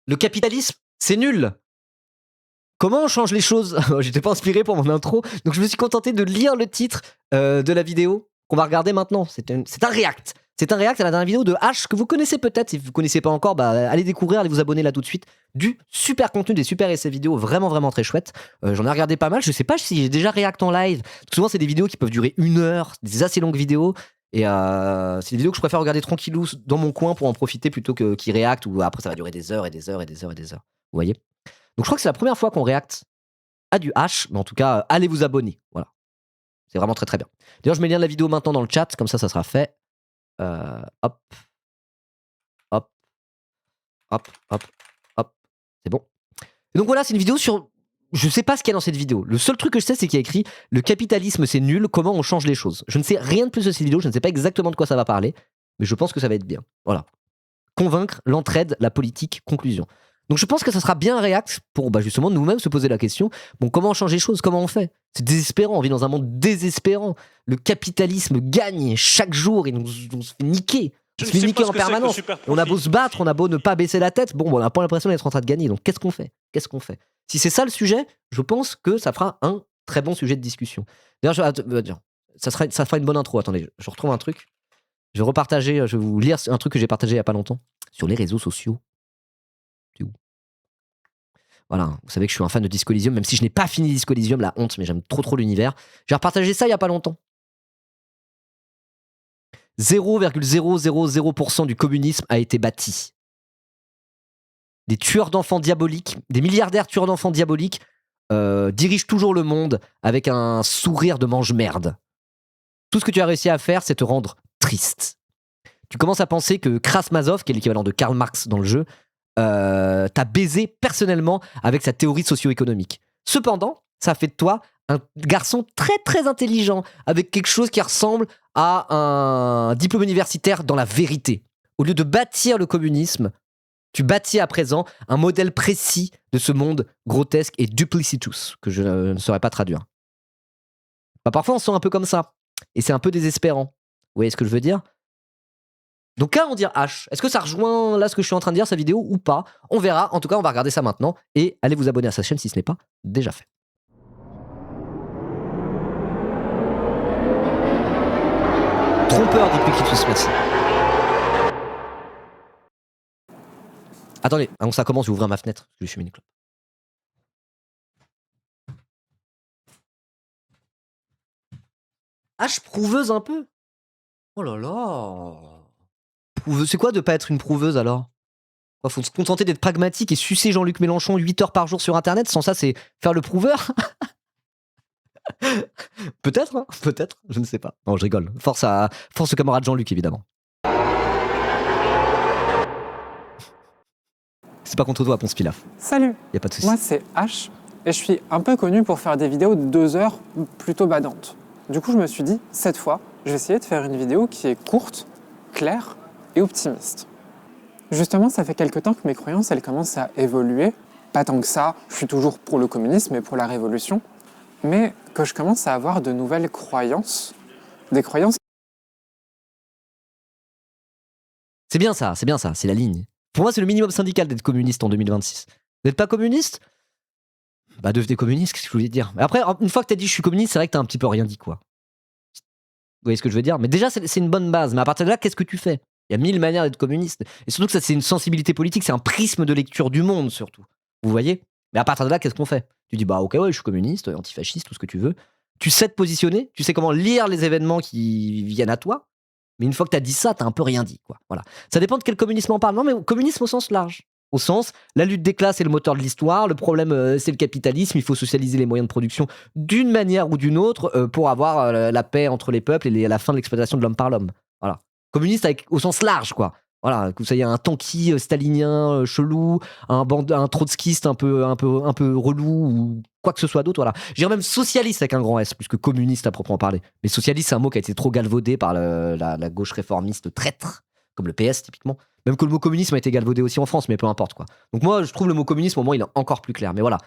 Le capitalisme, c'est nul. Comment on change les choses? J'étais pas inspiré pour mon intro, donc je me suis contenté de lire le titre de la vidéo qu'on va regarder maintenant. C'est un react. C'est un react à la dernière vidéo de H que vous connaissez peut-être. Si vous ne connaissez pas encore, bah, allez découvrir, allez vous abonner là tout de suite. Du super contenu, des super essais vidéo vraiment vraiment très chouettes. J'en ai regardé pas mal. Je sais pas si j'ai déjà react en live. Souvent c'est des vidéos qui peuvent durer 1 heure, des assez longues vidéos. Et c'est des vidéos que je préfère regarder tranquillou dans mon coin pour en profiter plutôt que qu'ils react où après ça va durer des heures et des heures et des heures et des heures. Vous voyez? Donc je crois que c'est la première fois qu'on react à du H, mais en tout cas, allez vous abonner. Voilà. C'est vraiment très très bien. D'ailleurs, je mets le lien de la vidéo maintenant dans le chat, comme ça sera fait. Hop. Hop. Hop. Hop. Hop. C'est bon. Et donc voilà, c'est une vidéo sur... Je sais pas ce qu'il y a dans cette vidéo. Le seul truc que je sais, c'est qu'il y a écrit « Le capitalisme, c'est nul, comment on change les choses ?» Je ne sais rien de plus de cette vidéo, je ne sais pas exactement de quoi ça va parler, mais je pense que ça va être bien. Voilà. Convaincre, l'entraide, la politique, conclusion. Donc je pense que ça sera bien un react pour justement nous-mêmes se poser la question, bon, comment changer les choses, comment on fait? C'est désespérant, on vit dans un monde désespérant. Le capitalisme gagne chaque jour et on se fait niquer. On se fait niquer en permanence. On a beau se battre, on a beau ne pas baisser la tête, bon, on n'a pas l'impression d'être en train de gagner. Donc qu'est-ce qu'on fait? Qu'est-ce qu'on fait? Si c'est ça le sujet, je pense que ça fera un très bon sujet de discussion. D'ailleurs, ça fera une bonne intro. Attendez, je retrouve un truc. Je vais repartager, je vais vous lire un truc que j'ai partagé il n'y a pas longtemps sur les réseaux sociaux. C'est où? Voilà, vous savez que je suis un fan de Disco Elysium, même si je n'ai pas fini Disco Elysium, la honte, mais j'aime trop l'univers. J'ai repartagé ça il n'y a pas longtemps. 0,000% du communisme a été bâti. Des tueurs d'enfants diaboliques, des milliardaires tueurs d'enfants diaboliques dirigent toujours le monde avec un sourire de mange-merde. Tout ce que tu as réussi à faire, c'est te rendre triste. Tu commences à penser que Krasmazov, qui est l'équivalent de Karl Marx dans le jeu, t'as baisé personnellement avec sa théorie socio-économique. Cependant, ça fait de toi un garçon très très intelligent, avec quelque chose qui ressemble à un diplôme universitaire dans la vérité. Au lieu de bâtir le communisme, tu bâtis à présent un modèle précis de ce monde grotesque et duplicitous, que je ne saurais pas traduire. Bah, parfois on se sent un peu comme ça, et c'est un peu désespérant. Vous voyez ce que je veux dire? Donc qu'à en dire H? Est-ce que ça rejoint là ce que je suis en train de dire, sa vidéo, ou pas? On verra, en tout cas on va regarder ça maintenant, et allez vous abonner à sa chaîne si ce n'est pas déjà fait. Trompeur Duplicitous, merci. Attendez, avant que ça commence, je vais ouvrir ma fenêtre, parce que je suis une clope. H prouveuse un peu? Oh là là. C'est quoi de pas être une prouveuse alors? Faut se contenter d'être pragmatique et sucer Jean-Luc Mélenchon 8 heures par jour sur internet, sans ça c'est faire le prouveur? Peut-être, hein, peut-être, je ne sais pas. Non, je rigole. Force au camarade Jean-Luc, évidemment. C'est pas contre toi, Ponce Pilaf. Salut. Y a pas de souci. Moi c'est H et je suis un peu connu pour faire des vidéos de 2 heures plutôt badantes. Du coup je me suis dit, cette fois, je vais essayer de faire une vidéo qui est courte, claire et optimiste. Justement, ça fait quelques temps que mes croyances, elles commencent à évoluer. Pas tant que ça, je suis toujours pour le communisme et pour la révolution, mais que je commence à avoir de nouvelles croyances. Des croyances... C'est bien ça, c'est la ligne. Pour moi, c'est le minimum syndical d'être communiste en 2026. Vous n'êtes pas communiste? Bah devenez communiste, qu'est-ce que je voulais dire? Mais après, une fois que t'as dit je suis communiste, c'est vrai que t'as un petit peu rien dit, quoi. Vous voyez ce que je veux dire? Mais déjà, c'est une bonne base. Mais à partir de là, qu'est-ce que tu fais? Il y a 1000 manières d'être communiste. Et surtout que ça, c'est une sensibilité politique, c'est un prisme de lecture du monde, surtout. Vous voyez? Mais à partir de là, qu'est-ce qu'on fait? Tu dis, bah ok, ouais, je suis communiste, antifasciste, tout ce que tu veux. Tu sais te positionner, tu sais comment lire les événements qui viennent à toi. Mais une fois que t'as dit ça, t'as un peu rien dit, quoi. Voilà. Ça dépend de quel communisme on parle. Non, mais communisme au sens large. Au sens, la lutte des classes est le moteur de l'histoire, le problème c'est le capitalisme, il faut socialiser les moyens de production d'une manière ou d'une autre pour avoir la paix entre les peuples et la fin de l'exploitation de l'homme par l'homme. Voilà. Communiste au sens large, quoi. Voilà, que vous soyez un tanky stalinien chelou, un trotskiste un peu relou ou quoi que ce soit d'autre, voilà. Je dirais même socialiste avec un grand S, plus que communiste à proprement parler. Mais socialiste, c'est un mot qui a été trop galvaudé par la gauche réformiste traître, comme le PS typiquement. Même que le mot communisme a été galvaudé aussi en France, mais peu importe, quoi. Donc moi, je trouve le mot communisme, au moins, il est encore plus clair. Mais voilà,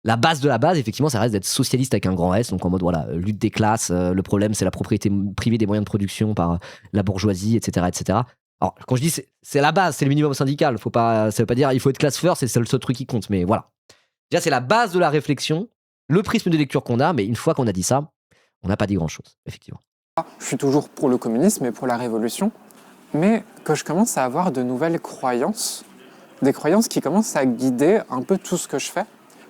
la base de la base, effectivement, ça reste d'être socialiste avec un grand S, donc en mode, voilà, lutte des classes, le problème, c'est la propriété privée des moyens de production par la bourgeoisie, etc., etc. Alors, quand je dis c'est la base, c'est le minimum syndical. Ça veut pas dire il faut être classe first, c'est le seul truc qui compte. Mais voilà. Déjà, c'est la base de la réflexion, le prisme de lecture qu'on a. Mais une fois qu'on a dit ça, on n'a pas dit grand-chose, effectivement. Je suis toujours pour le communisme et pour la révolution, mais que je commence à avoir de nouvelles croyances, des croyances qui commencent à guider un peu tout ce que je fais,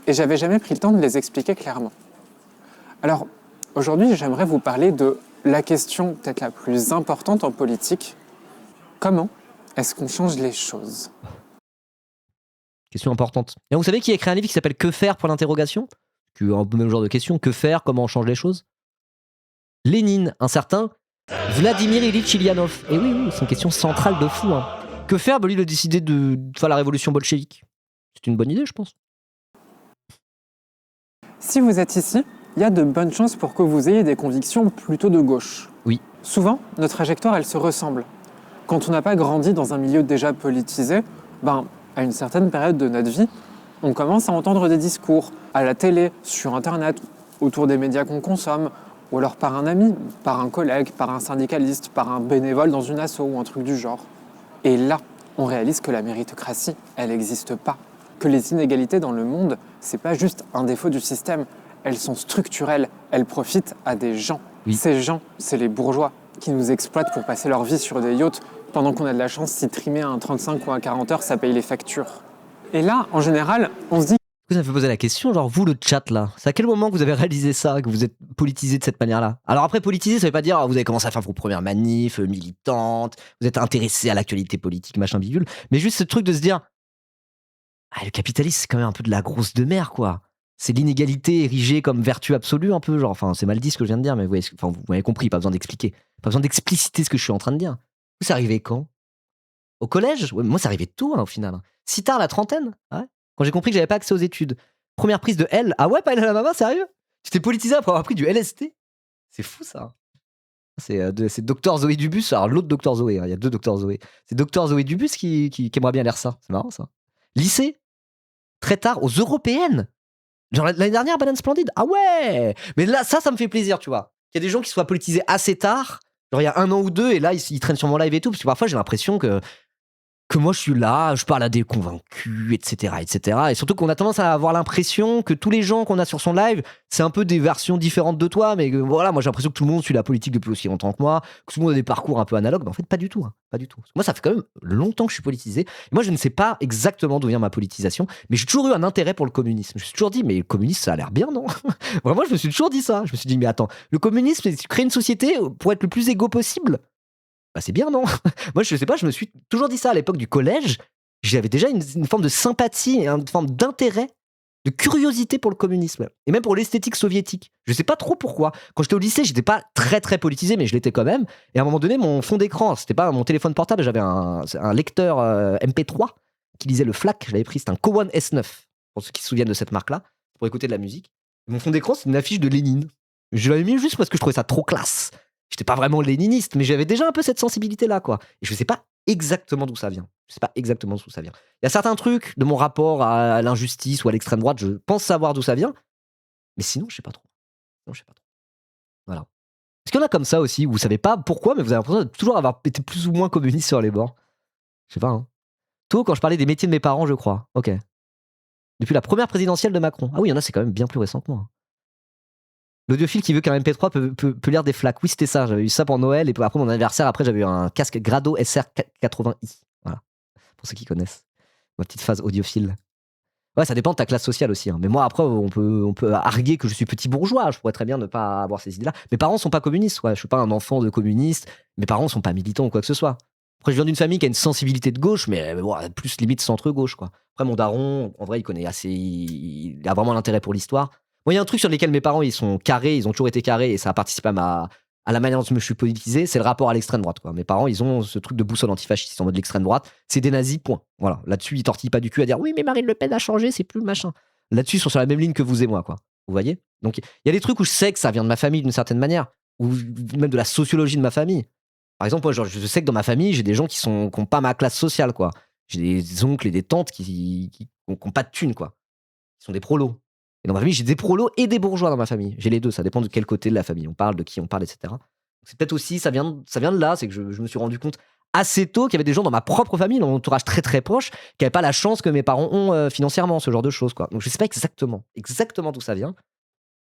et j'avais jamais pris le temps de les expliquer clairement. Alors, aujourd'hui, j'aimerais vous parler de la question peut-être la plus importante en politique. Comment est-ce qu'on change les choses ? Question importante. Et vous savez qui a écrit un livre qui s'appelle Que faire pour l'interrogation ? Qui est un peu le même genre de question. Que faire ? Comment on change les choses ? Lénine, un certain Vladimir Ilyich Ilyanov. Et oui, c'est une question centrale de fou. Hein. Que faire ? Lui, il a décidé de faire la révolution bolchevique. C'est une bonne idée, je pense. Si vous êtes ici, il y a de bonnes chances pour que vous ayez des convictions plutôt de gauche. Oui. Souvent, nos trajectoires, elles se ressemblent. Quand on n'a pas grandi dans un milieu déjà politisé, à une certaine période de notre vie, on commence à entendre des discours à la télé, sur Internet, autour des médias qu'on consomme, ou alors par un ami, par un collègue, par un syndicaliste, par un bénévole dans une asso ou un truc du genre. Et là, on réalise que la méritocratie, elle n'existe pas. Que les inégalités dans le monde, c'est pas juste un défaut du système, elles sont structurelles, elles profitent à des gens. Oui. Ces gens, c'est les bourgeois qui nous exploitent pour passer leur vie sur des yachts, pendant qu'on a de la chance, si trimer un 35 ou un 40 heures, ça paye les factures. Et là, en général, on se dit... Ça me fait poser la question, genre vous le chat là, c'est à quel moment que vous avez réalisé ça, que vous êtes politisé de cette manière-là ? Alors après politisé, ça veut pas dire vous avez commencé à faire vos premières manifs militantes, vous êtes intéressé à l'actualité politique, machin bidule, mais juste ce truc de se dire le capitalisme c'est quand même un peu de la grosse de mer quoi. C'est l'inégalité érigée comme vertu absolue un peu, genre, enfin c'est mal dit ce que je viens de dire, mais vous m'avez compris, pas besoin d'expliquer, pas besoin d'expliciter ce que je suis en train de dire. Vous, c'est arrivé quand ? Au collège ? Ouais, moi c'est arrivé tôt au final. Si tard, la trentaine ? Ouais. Quand j'ai compris que j'avais pas accès aux études. Première prise de L. Ah ouais, pas L à la maman, sérieux ? J'étais politisé après avoir pris du LST. C'est fou ça. C'est Docteur Zoé Dubus. Alors l'autre Docteur Zoé, il y a deux Docteur Zoé. C'est Docteur Zoé Dubus qui aimerait bien lire ça. C'est marrant ça. Lycée. Très tard, aux européennes. Genre l'année dernière, Banane Splendide. Ah ouais. Mais là, ça me fait plaisir, tu vois. Qu'il y a des gens qui soient politisés assez tard. Genre il y a 1 an ou 2, et là, ils traînent sur mon live et tout. Parce que parfois, j'ai l'impression que moi je suis là, je parle à des convaincus, etc., etc. Et surtout qu'on a tendance à avoir l'impression que tous les gens qu'on a sur son live, c'est un peu des versions différentes de toi, mais voilà, moi j'ai l'impression que tout le monde suit la politique depuis aussi longtemps que moi, que tout le monde a des parcours un peu analogues, mais en fait pas du tout, pas du tout. Moi ça fait quand même longtemps que je suis politisé, et moi je ne sais pas exactement d'où vient ma politisation, mais j'ai toujours eu un intérêt pour le communisme. Je me suis toujours dit, mais le communisme ça a l'air bien, non ? Vraiment, je me suis toujours dit ça. Je me suis dit, mais attends, le communisme, c'est tu crées une société pour être le plus égaux possible. Bah c'est bien, non ? Moi, je sais pas, je me suis toujours dit ça à l'époque du collège. J'avais déjà une forme de sympathie, une forme d'intérêt, de curiosité pour le communisme, et même pour l'esthétique soviétique. Je sais pas trop pourquoi. Quand j'étais au lycée, j'étais pas très très politisé, mais je l'étais quand même. Et à un moment donné, mon fond d'écran, c'était pas mon téléphone portable, j'avais un lecteur MP3 qui lisait le FLAC. Je l'avais pris, c'était un Cowan S9, pour ceux qui se souviennent de cette marque-là, pour écouter de la musique. Et mon fond d'écran, c'est une affiche de Lénine. Je l'avais mis juste parce que je trouvais ça trop classe. J'étais pas vraiment léniniste, mais j'avais déjà un peu cette sensibilité-là, quoi. Et je sais pas exactement d'où ça vient. Je sais pas exactement d'où ça vient. Il y a certains trucs de mon rapport à l'injustice ou à l'extrême droite, je pense savoir d'où ça vient, mais sinon, je sais pas trop. Voilà. Est-ce qu'il y en a comme ça aussi, où vous savez pas pourquoi, mais vous avez l'impression de toujours avoir été plus ou moins communiste sur les bords ? Je sais pas, hein. Tôt, quand je parlais des métiers de mes parents, je crois. Ok. Depuis la première présidentielle de Macron. Ah oui, il y en a, c'est quand même bien plus récent que moi. L'audiophile qui veut qu'un MP3 peut lire des flaques. Oui, c'était ça. J'avais eu ça pour Noël, et après mon anniversaire, après j'avais eu un casque Grado SR80i. Voilà. Pour ceux qui connaissent. Ma petite phase audiophile. Ouais, ça dépend de ta classe sociale aussi. Hein. Mais moi, après, on peut arguer que je suis petit bourgeois. Je pourrais très bien ne pas avoir ces idées-là. Mes parents sont pas communistes. Ouais. Je suis pas un enfant de communiste. Mes parents sont pas militants ou quoi que ce soit. Après, je viens d'une famille qui a une sensibilité de gauche, mais plus limite centre-gauche, quoi. Après, mon daron, en vrai, il connaît assez. Il a vraiment l'intérêt pour l'histoire. Moi, il y a un truc sur lequel mes parents, ils sont carrés, ils ont toujours été carrés, et ça a participé à la manière dont je me suis politisé, c'est le rapport à l'extrême droite, quoi. Mes parents, ils ont ce truc de boussole antifasciste, ils sont en mode l'extrême droite, c'est des nazis, point. Voilà. Là-dessus, ils tortillent pas du cul à dire oui, mais Marine Le Pen a changé, c'est plus le machin. Là-dessus, ils sont sur la même ligne que vous et moi, quoi. Vous voyez ? Donc, il y a des trucs où je sais que ça vient de ma famille d'une certaine manière, ou même de la sociologie de ma famille. Par exemple, moi, je sais que dans ma famille, j'ai des gens qui n'ont pas ma classe sociale, quoi. J'ai des oncles et des tantes qui n'ont pas de thunes, quoi. Ils sont des prolos. Et dans ma famille, j'ai des prolos et des bourgeois dans ma famille. J'ai les deux, ça dépend de quel côté de la famille on parle, de qui on parle, etc. Donc c'est peut-être aussi, ça vient de là, c'est que je me suis rendu compte assez tôt qu'il y avait des gens dans ma propre famille, dans mon entourage très très proche, qui n'avaient pas la chance que mes parents ont financièrement, ce genre de choses, quoi. Donc je sais pas exactement d'où ça vient.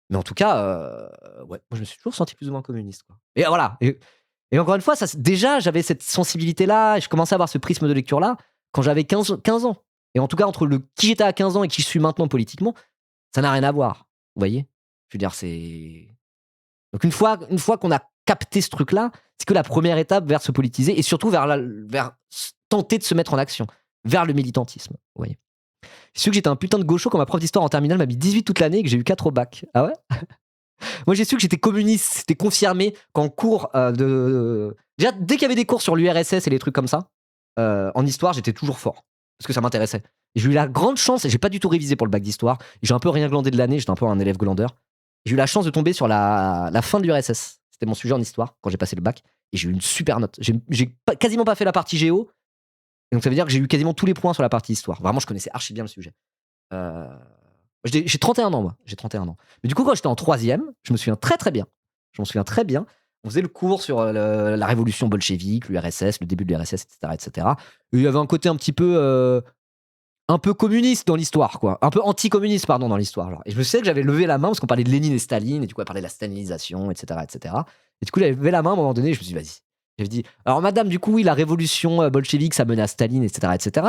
Mais en tout cas, ouais, moi je me suis toujours senti plus ou moins communiste, quoi. Et voilà. Et encore une fois, déjà j'avais cette sensibilité-là, et je commençais à avoir ce prisme de lecture-là quand j'avais 15 ans. Et en tout cas, entre qui j'étais à 15 ans et qui je suis maintenant politiquement, ça n'a rien à voir. Vous voyez? Je veux dire, c'est. Donc une fois qu'on a capté ce truc-là, c'est que la première étape vers se politiser et surtout vers tenter de se mettre en action, vers le militantisme. Vous voyez? Je suis que j'étais un putain de gaucho quand ma prof d'histoire en terminale m'a mis 18 toute l'année et que j'ai eu 4 au bac. Ah ouais? Moi j'ai su que j'étais communiste, c'était confirmé qu'en cours Déjà, dès qu'il y avait des cours sur l'URSS et les trucs comme ça, en histoire, j'étais toujours fort. Parce que ça m'intéressait. Et j'ai eu la grande chance, et j'ai pas du tout révisé pour le bac d'histoire, j'ai un peu rien glandé de l'année, j'étais un peu un élève glandeur. J'ai eu la chance de tomber sur la fin de l'URSS. C'était mon sujet en histoire quand j'ai passé le bac. Et j'ai eu une super note. J'ai quasiment pas fait la partie géo. Et donc ça veut dire que j'ai eu quasiment tous les points sur la partie histoire. Vraiment, je connaissais archi bien le sujet. J'ai 31 ans, moi. J'ai 31 ans. Mais du coup, quand j'étais en 3e, je me souviens très très bien. On faisait le cours sur la révolution bolchevique, l'URSS, le début de l'URSS, etc., etc. Et il y avait un côté un peu communiste dans l'histoire, quoi. Un peu anti-communiste, pardon, dans l'histoire. Genre. Et je me souviens que j'avais levé la main parce qu'on parlait de Lénine et Staline, et du coup, elle parlait de la stalinisation, etc., etc. Et du coup, j'avais levé la main à un moment donné, et je me suis dit, vas-y. J'avais dit, alors madame, du coup, oui, la révolution bolchevique, ça menait à Staline, etc., etc.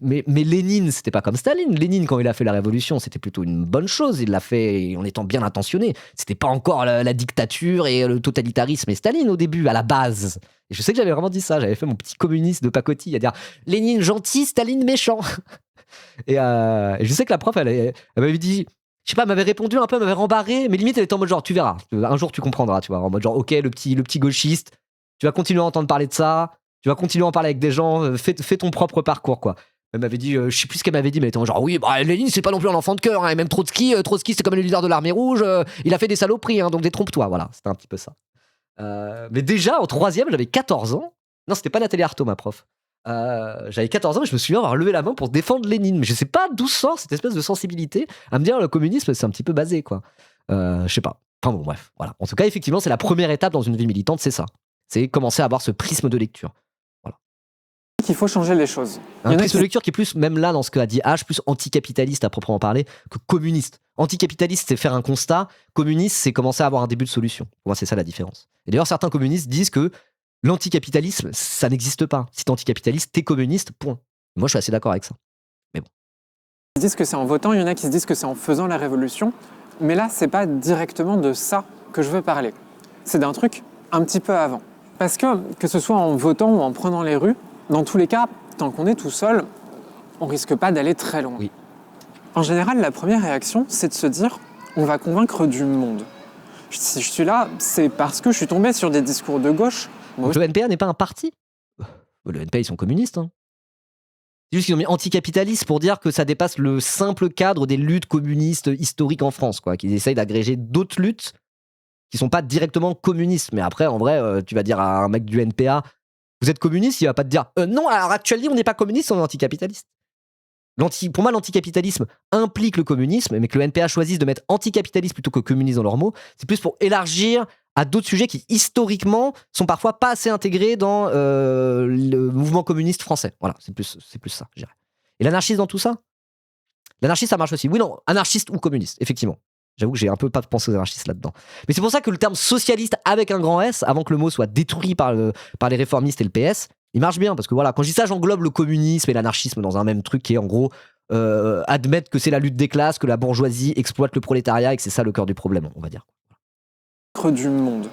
Mais Lénine, c'était pas comme Staline. Lénine, quand il a fait la révolution, c'était plutôt une bonne chose. Il l'a fait en étant bien intentionné. C'était pas encore la dictature et le totalitarisme et Staline au début, à la base. Et je sais que j'avais vraiment dit ça. J'avais fait mon petit communiste de pacotille à dire Lénine gentil, Staline méchant. Et je sais que la prof, elle m'avait dit, je sais pas, elle m'avait répondu un peu, elle m'avait rembarré, mais limite, elle était en mode genre, tu verras, un jour tu comprendras, tu vois, en mode genre, ok, le petit gauchiste, tu vas continuer à entendre parler de ça, tu vas continuer à en parler avec des gens, fais ton propre parcours, quoi. Elle m'avait dit, je sais plus ce qu'elle m'avait dit, mais elle était en genre, oui, bah, Lénine, c'est pas non plus un enfant de cœur, hein, et même Trotsky, c'est comme le leader de l'armée rouge, il a fait des saloperies, hein, donc détrompe-toi, voilà, c'était un petit peu ça. Mais déjà, en 3e, j'avais 14 ans. Non, c'était pas Nathalie Arthaud, ma prof. J'avais 14 ans et je me souviens avoir levé la main pour défendre Lénine. Mais je sais pas d'où sort cette espèce de sensibilité à me dire le communisme, c'est un petit peu basé, quoi. Je sais pas. Enfin bon, bref, voilà. En tout cas, effectivement, c'est la première étape dans une vie militante, c'est ça. C'est commencer à avoir ce prisme de lecture. Voilà. Il faut changer les choses. Un prisme de lecture qui est plus, même là, dans ce qu'a dit H, plus anticapitaliste à proprement parler que communiste. Anticapitaliste, c'est faire un constat. Communiste, c'est commencer à avoir un début de solution. Pour moi, c'est ça la différence. Et d'ailleurs, certains communistes disent que l'anticapitalisme, ça n'existe pas. Si t'es anticapitaliste, t'es communiste, point. Moi, je suis assez d'accord avec ça. Mais bon. Ils disent que c'est en votant, il y en a qui se disent que c'est en faisant la révolution. Mais là, c'est pas directement de ça que je veux parler. C'est d'un truc un petit peu avant. Parce que ce soit en votant ou en prenant les rues, dans tous les cas, tant qu'on est tout seul, on risque pas d'aller très loin. Oui. En général, la première réaction, c'est de se dire on va convaincre du monde. Si je suis là, c'est parce que je suis tombé sur des discours de gauche. Donc le NPA n'est pas un parti. Le NPA, ils sont communistes. Hein. C'est juste qu'ils ont mis anticapitaliste pour dire que ça dépasse le simple cadre des luttes communistes historiques en France, quoi. Qu'ils essayent d'agréger d'autres luttes qui sont pas directement communistes. Mais après, en vrai, tu vas dire à un mec du NPA, vous êtes communiste, il va pas te dire non, alors actuellement, on n'est pas communiste, on est anticapitaliste. Pour moi, l'anticapitalisme implique le communisme, mais que le NPA choisisse de mettre anticapitaliste plutôt que communiste dans leurs mots, c'est plus pour élargir à d'autres sujets qui, historiquement, sont parfois pas assez intégrés dans le mouvement communiste français. Voilà, c'est plus ça, je dirais. Et l'anarchiste dans tout ça? L'anarchiste, ça marche aussi. Oui, non, anarchiste ou communiste, effectivement. J'avoue que j'ai un peu pas pensé aux anarchistes là-dedans. Mais c'est pour ça que le terme socialiste avec un grand S, avant que le mot soit détruit par les réformistes et le PS, il marche bien. Parce que voilà, quand je dis ça, j'englobe le communisme et l'anarchisme dans un même truc qui est en gros admettre que c'est la lutte des classes, que la bourgeoisie exploite le prolétariat et que c'est ça le cœur du problème, on va dire. Du monde.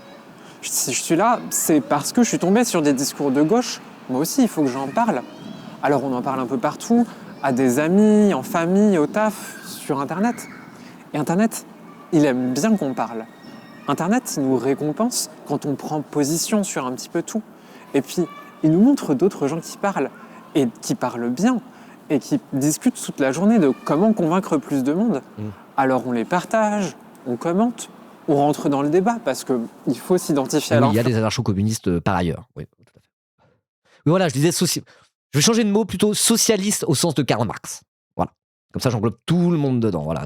Si je suis là, c'est parce que je suis tombé sur des discours de gauche. Moi aussi, il faut que j'en parle. Alors on en parle un peu partout, à des amis, en famille, au taf, sur Internet. Et Internet, il aime bien qu'on parle. Internet, il nous récompense quand on prend position sur un petit peu tout. Et puis, il nous montre d'autres gens qui parlent, et qui parlent bien, et qui discutent toute la journée de comment convaincre plus de monde. Alors on les partage, on commente, on rentre dans le débat, parce qu'il faut s'identifier à l'enfant. Il y a des anarcho-communistes par ailleurs. Oui, tout à fait. Mais voilà, je disais je vais changer de mot, plutôt socialiste au sens de Karl Marx. Voilà. Comme ça, j'englobe tout le monde dedans. Voilà.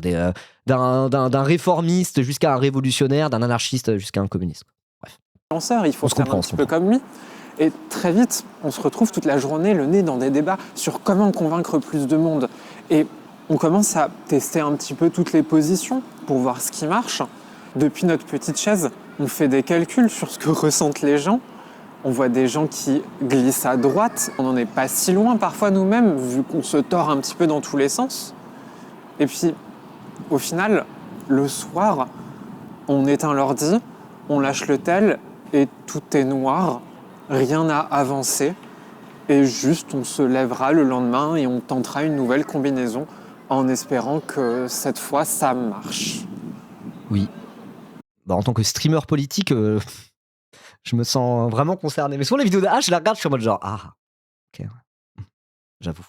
D'un réformiste jusqu'à un révolutionnaire, d'un anarchiste jusqu'à un communiste. Bref. Il faut faire un petit peu comme lui. Et très vite, on se retrouve toute la journée le nez dans des débats sur comment convaincre plus de monde. Et on commence à tester un petit peu toutes les positions pour voir ce qui marche. Depuis notre petite chaise, on fait des calculs sur ce que ressentent les gens. On voit des gens qui glissent à droite. On n'en est pas si loin parfois nous-mêmes, vu qu'on se tord un petit peu dans tous les sens. Et puis, au final, le soir, on éteint l'ordi, on lâche le tel et tout est noir. Rien n'a avancé. Et juste, on se lèvera le lendemain et on tentera une nouvelle combinaison en espérant que cette fois, ça marche. Oui. Bah, en tant que streamer politique, je me sens vraiment concerné. Mais souvent, les vidéos de H, je les regarde, je suis en mode genre, ah, ok, ouais. J'avoue.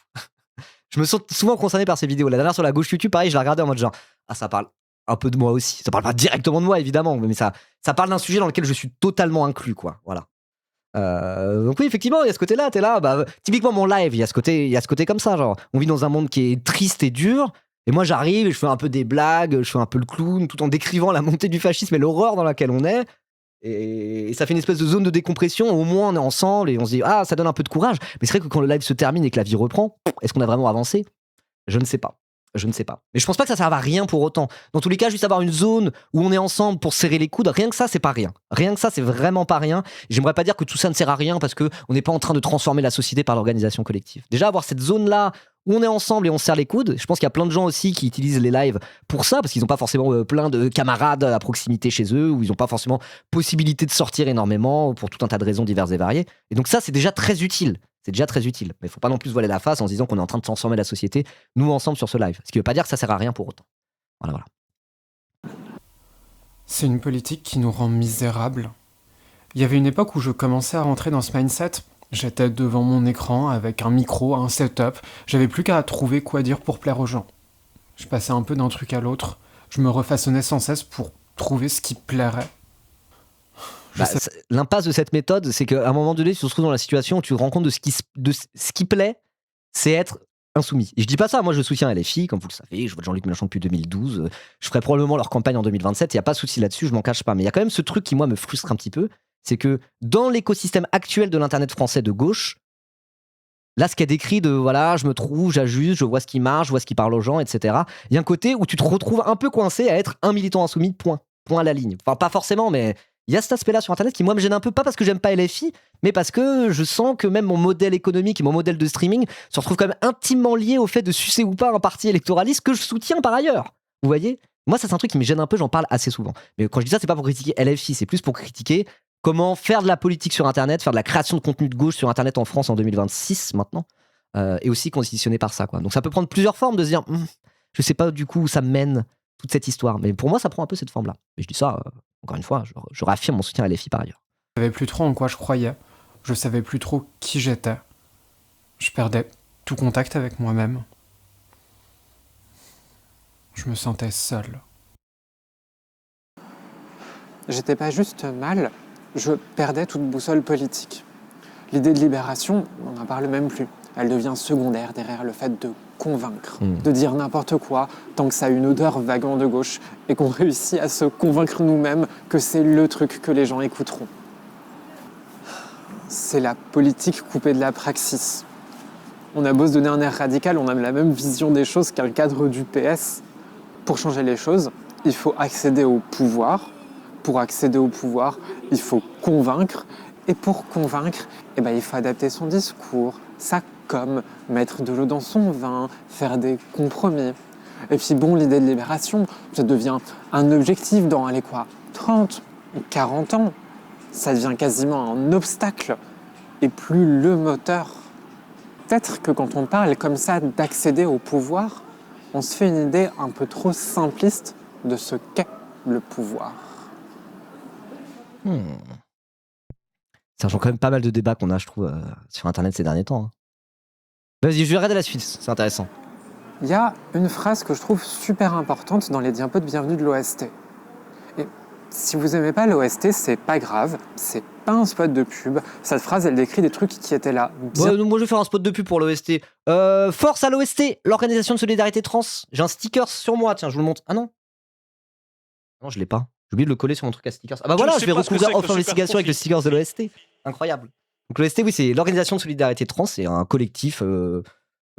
Je me sens souvent concerné par ces vidéos. La dernière sur la gauche YouTube, pareil, je la regardais en mode genre, ah, ça parle un peu de moi aussi. Ça parle pas directement de moi, évidemment, mais ça parle d'un sujet dans lequel je suis totalement inclus, quoi. Voilà. Donc oui, effectivement, il y a ce côté-là, t'es là, bah, typiquement mon live, il y a ce côté comme ça, genre, on vit dans un monde qui est triste et dur, et moi j'arrive et je fais un peu des blagues, je fais un peu le clown, tout en décrivant la montée du fascisme et l'horreur dans laquelle on est, et ça fait une espèce de zone de décompression, au moins on est ensemble, et on se dit, ah, ça donne un peu de courage, mais c'est vrai que quand le live se termine et que la vie reprend, est-ce qu'on a vraiment avancé ? Je ne sais pas. Je ne sais pas. Mais je pense pas que ça serve à rien pour autant. Dans tous les cas, juste avoir une zone où on est ensemble pour serrer les coudes, rien que ça, c'est pas rien. Rien que ça, c'est vraiment pas rien. J'aimerais pas dire que tout ça ne sert à rien parce que on n'est pas en train de transformer la société par l'organisation collective. Déjà, avoir cette zone-là où on est ensemble et on se serre les coudes, je pense qu'il y a plein de gens aussi qui utilisent les lives pour ça, parce qu'ils n'ont pas forcément plein de camarades à proximité chez eux, ou ils n'ont pas forcément possibilité de sortir énormément pour tout un tas de raisons diverses et variées. Et donc ça, c'est déjà très utile. C'est déjà très utile. Mais il faut pas non plus se voiler la face en se disant qu'on est en train de transformer la société, nous ensemble sur ce live. Ce qui veut pas dire que ça sert à rien pour autant. Voilà. C'est une politique qui nous rend misérables. Il y avait une époque où je commençais à rentrer dans ce mindset. J'étais devant mon écran avec un micro, un setup. J'avais plus qu'à trouver quoi dire pour plaire aux gens. Je passais un peu d'un truc à l'autre. Je me refaçonnais sans cesse pour trouver ce qui plairait. L'impasse de cette méthode, c'est qu'à un moment donné, tu te retrouves dans la situation où tu te rends compte de ce qui plaît, c'est être insoumis. Et je dis pas ça, moi je soutiens LFI, comme vous le savez, je vote Jean-Luc Mélenchon depuis 2012, je ferai probablement leur campagne en 2027, il n'y a pas de souci là-dessus, je m'en cache pas. Mais il y a quand même ce truc qui, moi, me frustre un petit peu, c'est que dans l'écosystème actuel de l'internet français de gauche, là, ce qui est décrit de voilà, je me trouve, j'ajuste, je vois ce qui marche, je vois ce qui parle aux gens, etc. Il y a un côté où tu te retrouves un peu coincé à être un militant insoumis, point à la ligne. Enfin, pas forcément, mais il y a cet aspect-là sur Internet qui, moi, me gêne un peu, pas parce que j'aime pas LFI, mais parce que je sens que même mon modèle économique et mon modèle de streaming se retrouvent quand même intimement liés au fait de sucer ou pas un parti électoraliste que je soutiens par ailleurs. Vous voyez ? Moi, ça, c'est un truc qui me gêne un peu, j'en parle assez souvent. Mais quand je dis ça, c'est pas pour critiquer LFI, c'est plus pour critiquer comment faire de la politique sur Internet, faire de la création de contenu de gauche sur Internet en France en 2026 maintenant, et aussi conditionné par ça, quoi. Donc ça peut prendre plusieurs formes de se dire, je sais pas du coup où ça mène toute cette histoire, mais pour moi, ça prend un peu cette forme-là. Et je dis ça... Encore une fois, je réaffirme mon soutien à LFI par ailleurs. Je savais plus trop en quoi je croyais. Je savais plus trop qui j'étais. Je perdais tout contact avec moi-même. Je me sentais seul. J'étais pas juste mal, je perdais toute boussole politique. L'idée de libération, on n'en parle même plus. Elle devient secondaire derrière le fait de convaincre, de dire n'importe quoi, tant que ça a une odeur vaguement de gauche, et qu'on réussit à se convaincre nous-mêmes que c'est le truc que les gens écouteront. C'est la politique coupée de la praxis. On a beau se donner un air radical, on a la même vision des choses qu'un cadre du PS. Pour changer les choses, il faut accéder au pouvoir. Pour accéder au pouvoir, il faut convaincre. Et pour convaincre, il faut adapter son discours, sa com, mettre de l'eau dans son vin, faire des compromis. Et puis bon, l'idée de libération, ça devient un objectif dans, 30 ou 40 ans. Ça devient quasiment un obstacle et plus le moteur. Peut-être que quand on parle comme ça d'accéder au pouvoir, on se fait une idée un peu trop simpliste de ce qu'est le pouvoir. Ça rejoint quand même pas mal de débats qu'on a, je trouve, sur Internet ces derniers temps. Vas-y, je vais regarder la suite, c'est intéressant. Il y a une phrase que je trouve super importante dans les diapos de bienvenue de l'OST. Et si vous aimez pas l'OST, c'est pas grave, c'est pas un spot de pub. Cette phrase, elle décrit des trucs qui étaient là. Moi, je vais faire un spot de pub pour l'OST. Force à l'OST, l'organisation de solidarité trans. J'ai un sticker sur moi, tiens, je vous le montre. Ah non ? Non, je l'ai pas. J'ai oublié de le coller sur mon truc à stickers. Ah bah voilà, je vais recouvrir Off Investigation avec le sticker de l'OST. Incroyable. Donc l'OST, oui, c'est l'Organisation de Solidarité Trans, c'est un collectif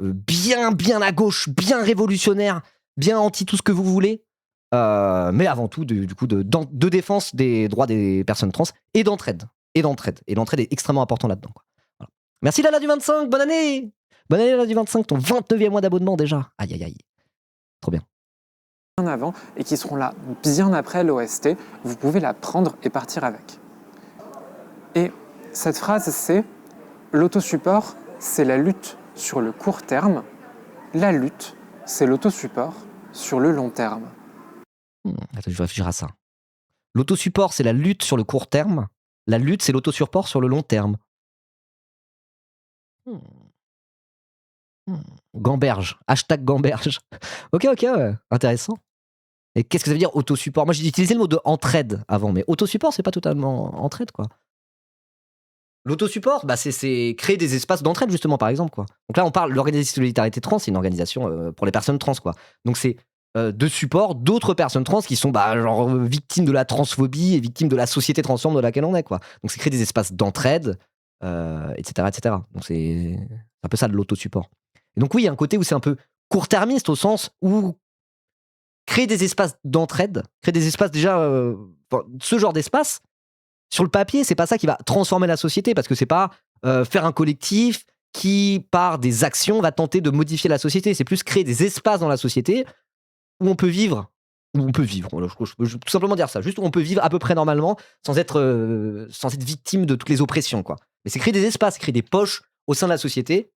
bien à gauche, bien révolutionnaire, bien anti tout ce que vous voulez, mais avant tout, du coup, de défense des droits des personnes trans et d'entraide. Et l'entraide est extrêmement important là-dedans, quoi. Voilà. Merci Lala du 25, bonne année! Bonne année Lala du 25, ton 29e mois d'abonnement déjà. Aïe aïe aïe. Trop bien. Bien avant et qui seront là bien après l'OST. Vous pouvez la prendre et partir avec. Et cette phrase, c'est « L'autosupport, c'est la lutte sur le court terme. La lutte, c'est l'autosupport sur le long terme. » Attends, je vais réfléchir à ça. L'autosupport, c'est la lutte sur le court terme. La lutte, c'est l'autosupport sur le long terme. Gamberge. Hashtag Gamberge. Ok, ouais. Intéressant. Et qu'est-ce que ça veut dire autosupport? Moi, j'ai utilisé le mot de entraide avant, mais autosupport, c'est pas totalement entraide, quoi. L'autosupport, bah, c'est créer des espaces d'entraide, justement, par exemple, quoi. Donc là, on parle de l'Organisation de Solidarité Trans, c'est une organisation pour les personnes trans, quoi. Donc c'est de support d'autres personnes trans qui sont genre, victimes de la transphobie et victimes de la société transforme dans laquelle on est, quoi. Donc c'est créer des espaces d'entraide, etc., etc. Donc c'est un peu ça de l'autosupport. Et donc oui, il y a un côté où c'est un peu court-termiste au sens où créer des espaces d'entraide, créer des espaces déjà, ce genre d'espace, sur le papier, c'est pas ça qui va transformer la société, parce que c'est pas faire un collectif qui, par des actions, va tenter de modifier la société. C'est plus créer des espaces dans la société où on peut vivre. Voilà, je peux tout simplement dire ça. Juste où on peut vivre à peu près normalement sans être victime de toutes les oppressions, quoi. Mais c'est créer des espaces, créer des poches au sein de la société,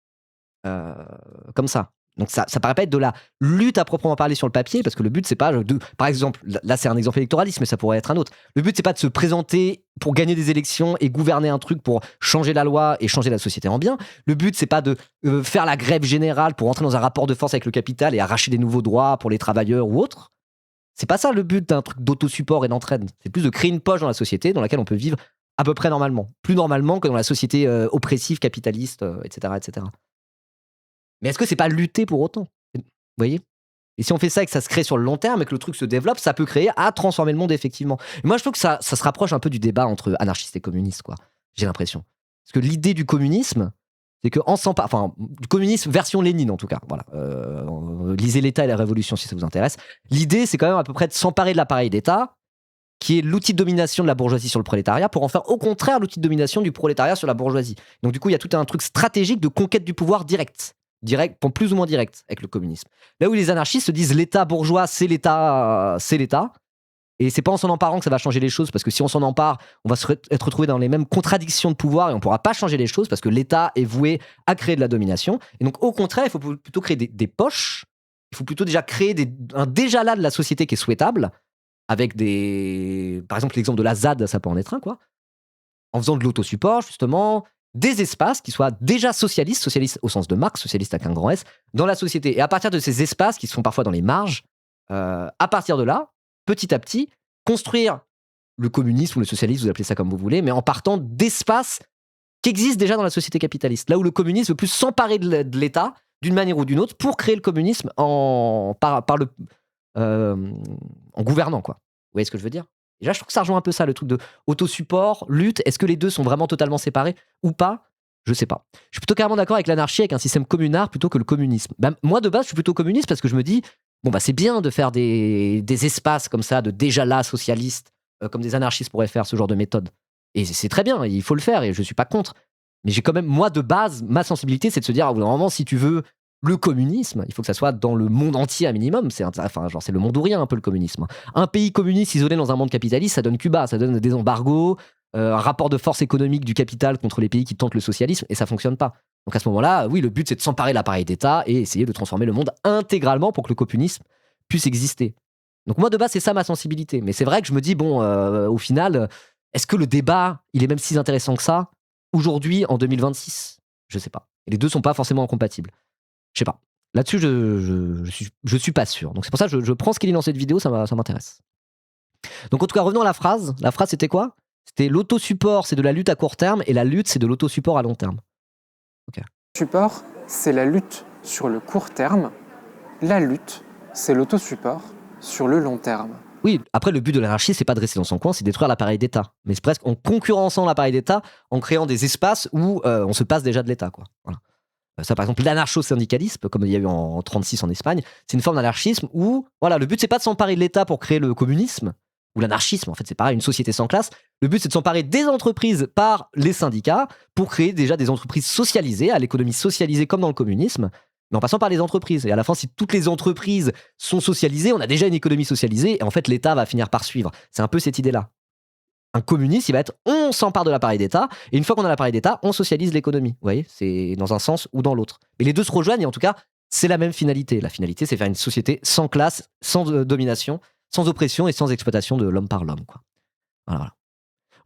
comme ça. Donc ça paraît pas être de la lutte à proprement parler sur le papier, parce que le but c'est pas par exemple, là c'est un exemple électoraliste, mais ça pourrait être un autre. Le but c'est pas de se présenter pour gagner des élections et gouverner un truc pour changer la loi et changer la société en bien. Le but c'est pas de faire la grève générale pour entrer dans un rapport de force avec le capital et arracher des nouveaux droits pour les travailleurs ou autres. C'est pas ça le but d'un truc d'autosupport et d'entraide. C'est plus de créer une poche dans la société dans laquelle on peut vivre à peu près normalement. Plus normalement que dans la société oppressive, capitaliste, etc., etc. Mais est-ce que c'est pas lutter pour autant? Vous voyez? Et si on fait ça et que ça se crée sur le long terme et que le truc se développe, ça peut créer à transformer le monde, effectivement. Et moi, je trouve que ça se rapproche un peu du débat entre anarchistes et communistes, quoi. J'ai l'impression. Parce que l'idée du communisme, c'est que du communisme version Lénine, en tout cas. Voilà. Lisez l'État et la Révolution si ça vous intéresse. L'idée, c'est quand même à peu près de s'emparer de l'appareil d'État, qui est l'outil de domination de la bourgeoisie sur le prolétariat, pour en faire au contraire l'outil de domination du prolétariat sur la bourgeoisie. Donc du coup, il y a tout un truc stratégique de conquête du pouvoir direct, plus ou moins direct avec le communisme. Là où les anarchistes se disent l'État bourgeois, c'est l'État, et c'est pas en s'en emparant que ça va changer les choses, parce que si on s'en empare, on va être retrouvé dans les mêmes contradictions de pouvoir et on pourra pas changer les choses parce que l'État est voué à créer de la domination. Et donc au contraire, il faut plutôt créer des poches, il faut plutôt déjà créer un déjà là de la société qui est souhaitable, avec par exemple l'exemple de la ZAD, ça peut en être un, quoi, en faisant de l'autosupport, justement, des espaces qui soient déjà socialistes au sens de Marx, socialiste avec un grand S, dans la société. Et à partir de ces espaces qui sont parfois dans les marges, à partir de là, petit à petit, construire le communisme ou le socialisme, vous appelez ça comme vous voulez, mais en partant d'espaces qui existent déjà dans la société capitaliste. Là où le communisme veut plus s'emparer de l'État, d'une manière ou d'une autre, pour créer le communisme en gouvernant, quoi. Vous voyez ce que je veux dire? Et là, je trouve que ça rejoint un peu ça, le truc de autosupport, lutte. Est-ce que les deux sont vraiment totalement séparés ou pas? Je sais pas. Je suis plutôt carrément d'accord avec l'anarchie, avec un système communard plutôt que le communisme. Moi, de base, je suis plutôt communiste parce que je me dis, c'est bien de faire des espaces comme ça, de déjà là socialistes, comme des anarchistes pourraient faire ce genre de méthode. Et c'est très bien, il faut le faire et je suis pas contre. Mais j'ai quand même, moi, de base, ma sensibilité, c'est de se dire, vraiment, si tu veux le communisme, il faut que ça soit dans le monde entier à minimum. C'est le monde ou rien, un peu, le communisme. Un pays communiste isolé dans un monde capitaliste, ça donne Cuba, ça donne des embargos, un rapport de force économique du capital contre les pays qui tentent le socialisme, et ça fonctionne pas. Donc à ce moment-là, oui, le but, c'est de s'emparer de l'appareil d'État et essayer de transformer le monde intégralement pour que le communisme puisse exister. Donc moi, de base, c'est ça ma sensibilité. Mais c'est vrai que je me dis, au final, est-ce que le débat, il est même si intéressant que ça, aujourd'hui, en 2026? Je sais pas. Et les deux sont pas forcément incompatibles. Je sais pas. Là-dessus, je suis pas sûr. Donc c'est pour ça que je prends ce qu'il dit dans cette vidéo, ça m'intéresse. Donc en tout cas, revenons à la phrase. La phrase, c'était quoi? C'était l'autosupport, c'est de la lutte à court terme, et la lutte, c'est de l'autosupport à long terme. Ok. Support, c'est la lutte sur le court terme. La lutte, c'est l'autosupport sur le long terme. Oui, après, le but de l'anarchie, c'est pas de rester dans son coin, c'est détruire l'appareil d'État. Mais c'est presque en concurrençant l'appareil d'État, en créant des espaces où on se passe déjà de l'État, quoi. Voilà. Ça, par exemple, l'anarcho-syndicalisme, comme il y a eu en 36 en Espagne, c'est une forme d'anarchisme où, voilà, le but, c'est pas de s'emparer de l'État pour créer le communisme, ou l'anarchisme, en fait, c'est pareil, une société sans classe. Le but, c'est de s'emparer des entreprises par les syndicats pour créer déjà des entreprises socialisées, à l'économie socialisée comme dans le communisme, mais en passant par les entreprises. Et à la fin, si toutes les entreprises sont socialisées, on a déjà une économie socialisée, et en fait, l'État va finir par suivre. C'est un peu cette idée-là. Un communiste, il va être on s'empare de l'appareil d'État, et une fois qu'on a l'appareil d'État, on socialise l'économie. Vous voyez, c'est dans un sens ou dans l'autre. Mais les deux se rejoignent, et en tout cas, c'est la même finalité. La finalité, c'est faire une société sans classe, sans domination, sans oppression et sans exploitation de l'homme par l'homme, quoi. Voilà.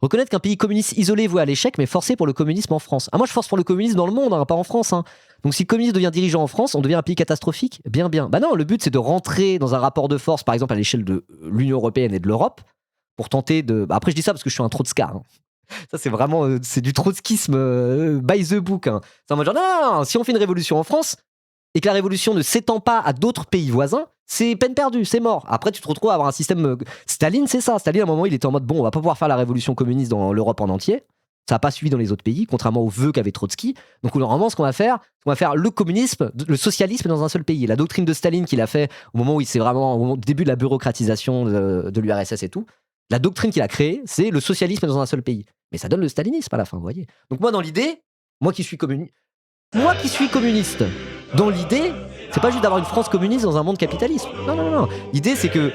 Reconnaître qu'un pays communiste isolé est voué à l'échec, mais forcé pour le communisme en France. Ah, moi, je force pour le communisme dans le monde, hein, pas en France. Hein. Donc, si le communisme devient dirigeant en France, on devient un pays catastrophique. Bien. Bah non, le but, c'est de rentrer dans un rapport de force, par exemple, à l'échelle de l'Union européenne et de l'Europe, pour tenter de. Bah, après, je dis ça parce que je suis un trotskard. Hein. Ça, c'est vraiment. C'est du trotskisme by the book. Hein. C'est en mode genre, non, si on fait une révolution en France, et que la révolution ne s'étend pas à d'autres pays voisins, c'est peine perdue, c'est mort. Après, tu te retrouves à avoir un système. Staline, c'est ça. Staline, à un moment, il était en mode bon, on va pas pouvoir faire la révolution communiste dans l'Europe en entier. Ça n'a pas suivi dans les autres pays, contrairement aux vœux qu'avait Trotsky. Donc, normalement, ce qu'on va faire le communisme, le socialisme dans un seul pays. La doctrine de Staline qu'il a fait au moment où il s'est vraiment, au début de la bureaucratisation de l'URSS et tout, la doctrine qu'il a créée, c'est le socialisme dans un seul pays. Mais ça donne le stalinisme à la fin, vous voyez. Donc, moi, dans l'idée, moi qui suis communiste, dans l'idée, c'est pas juste d'avoir une France communiste dans un monde capitaliste. Non. L'idée, c'est que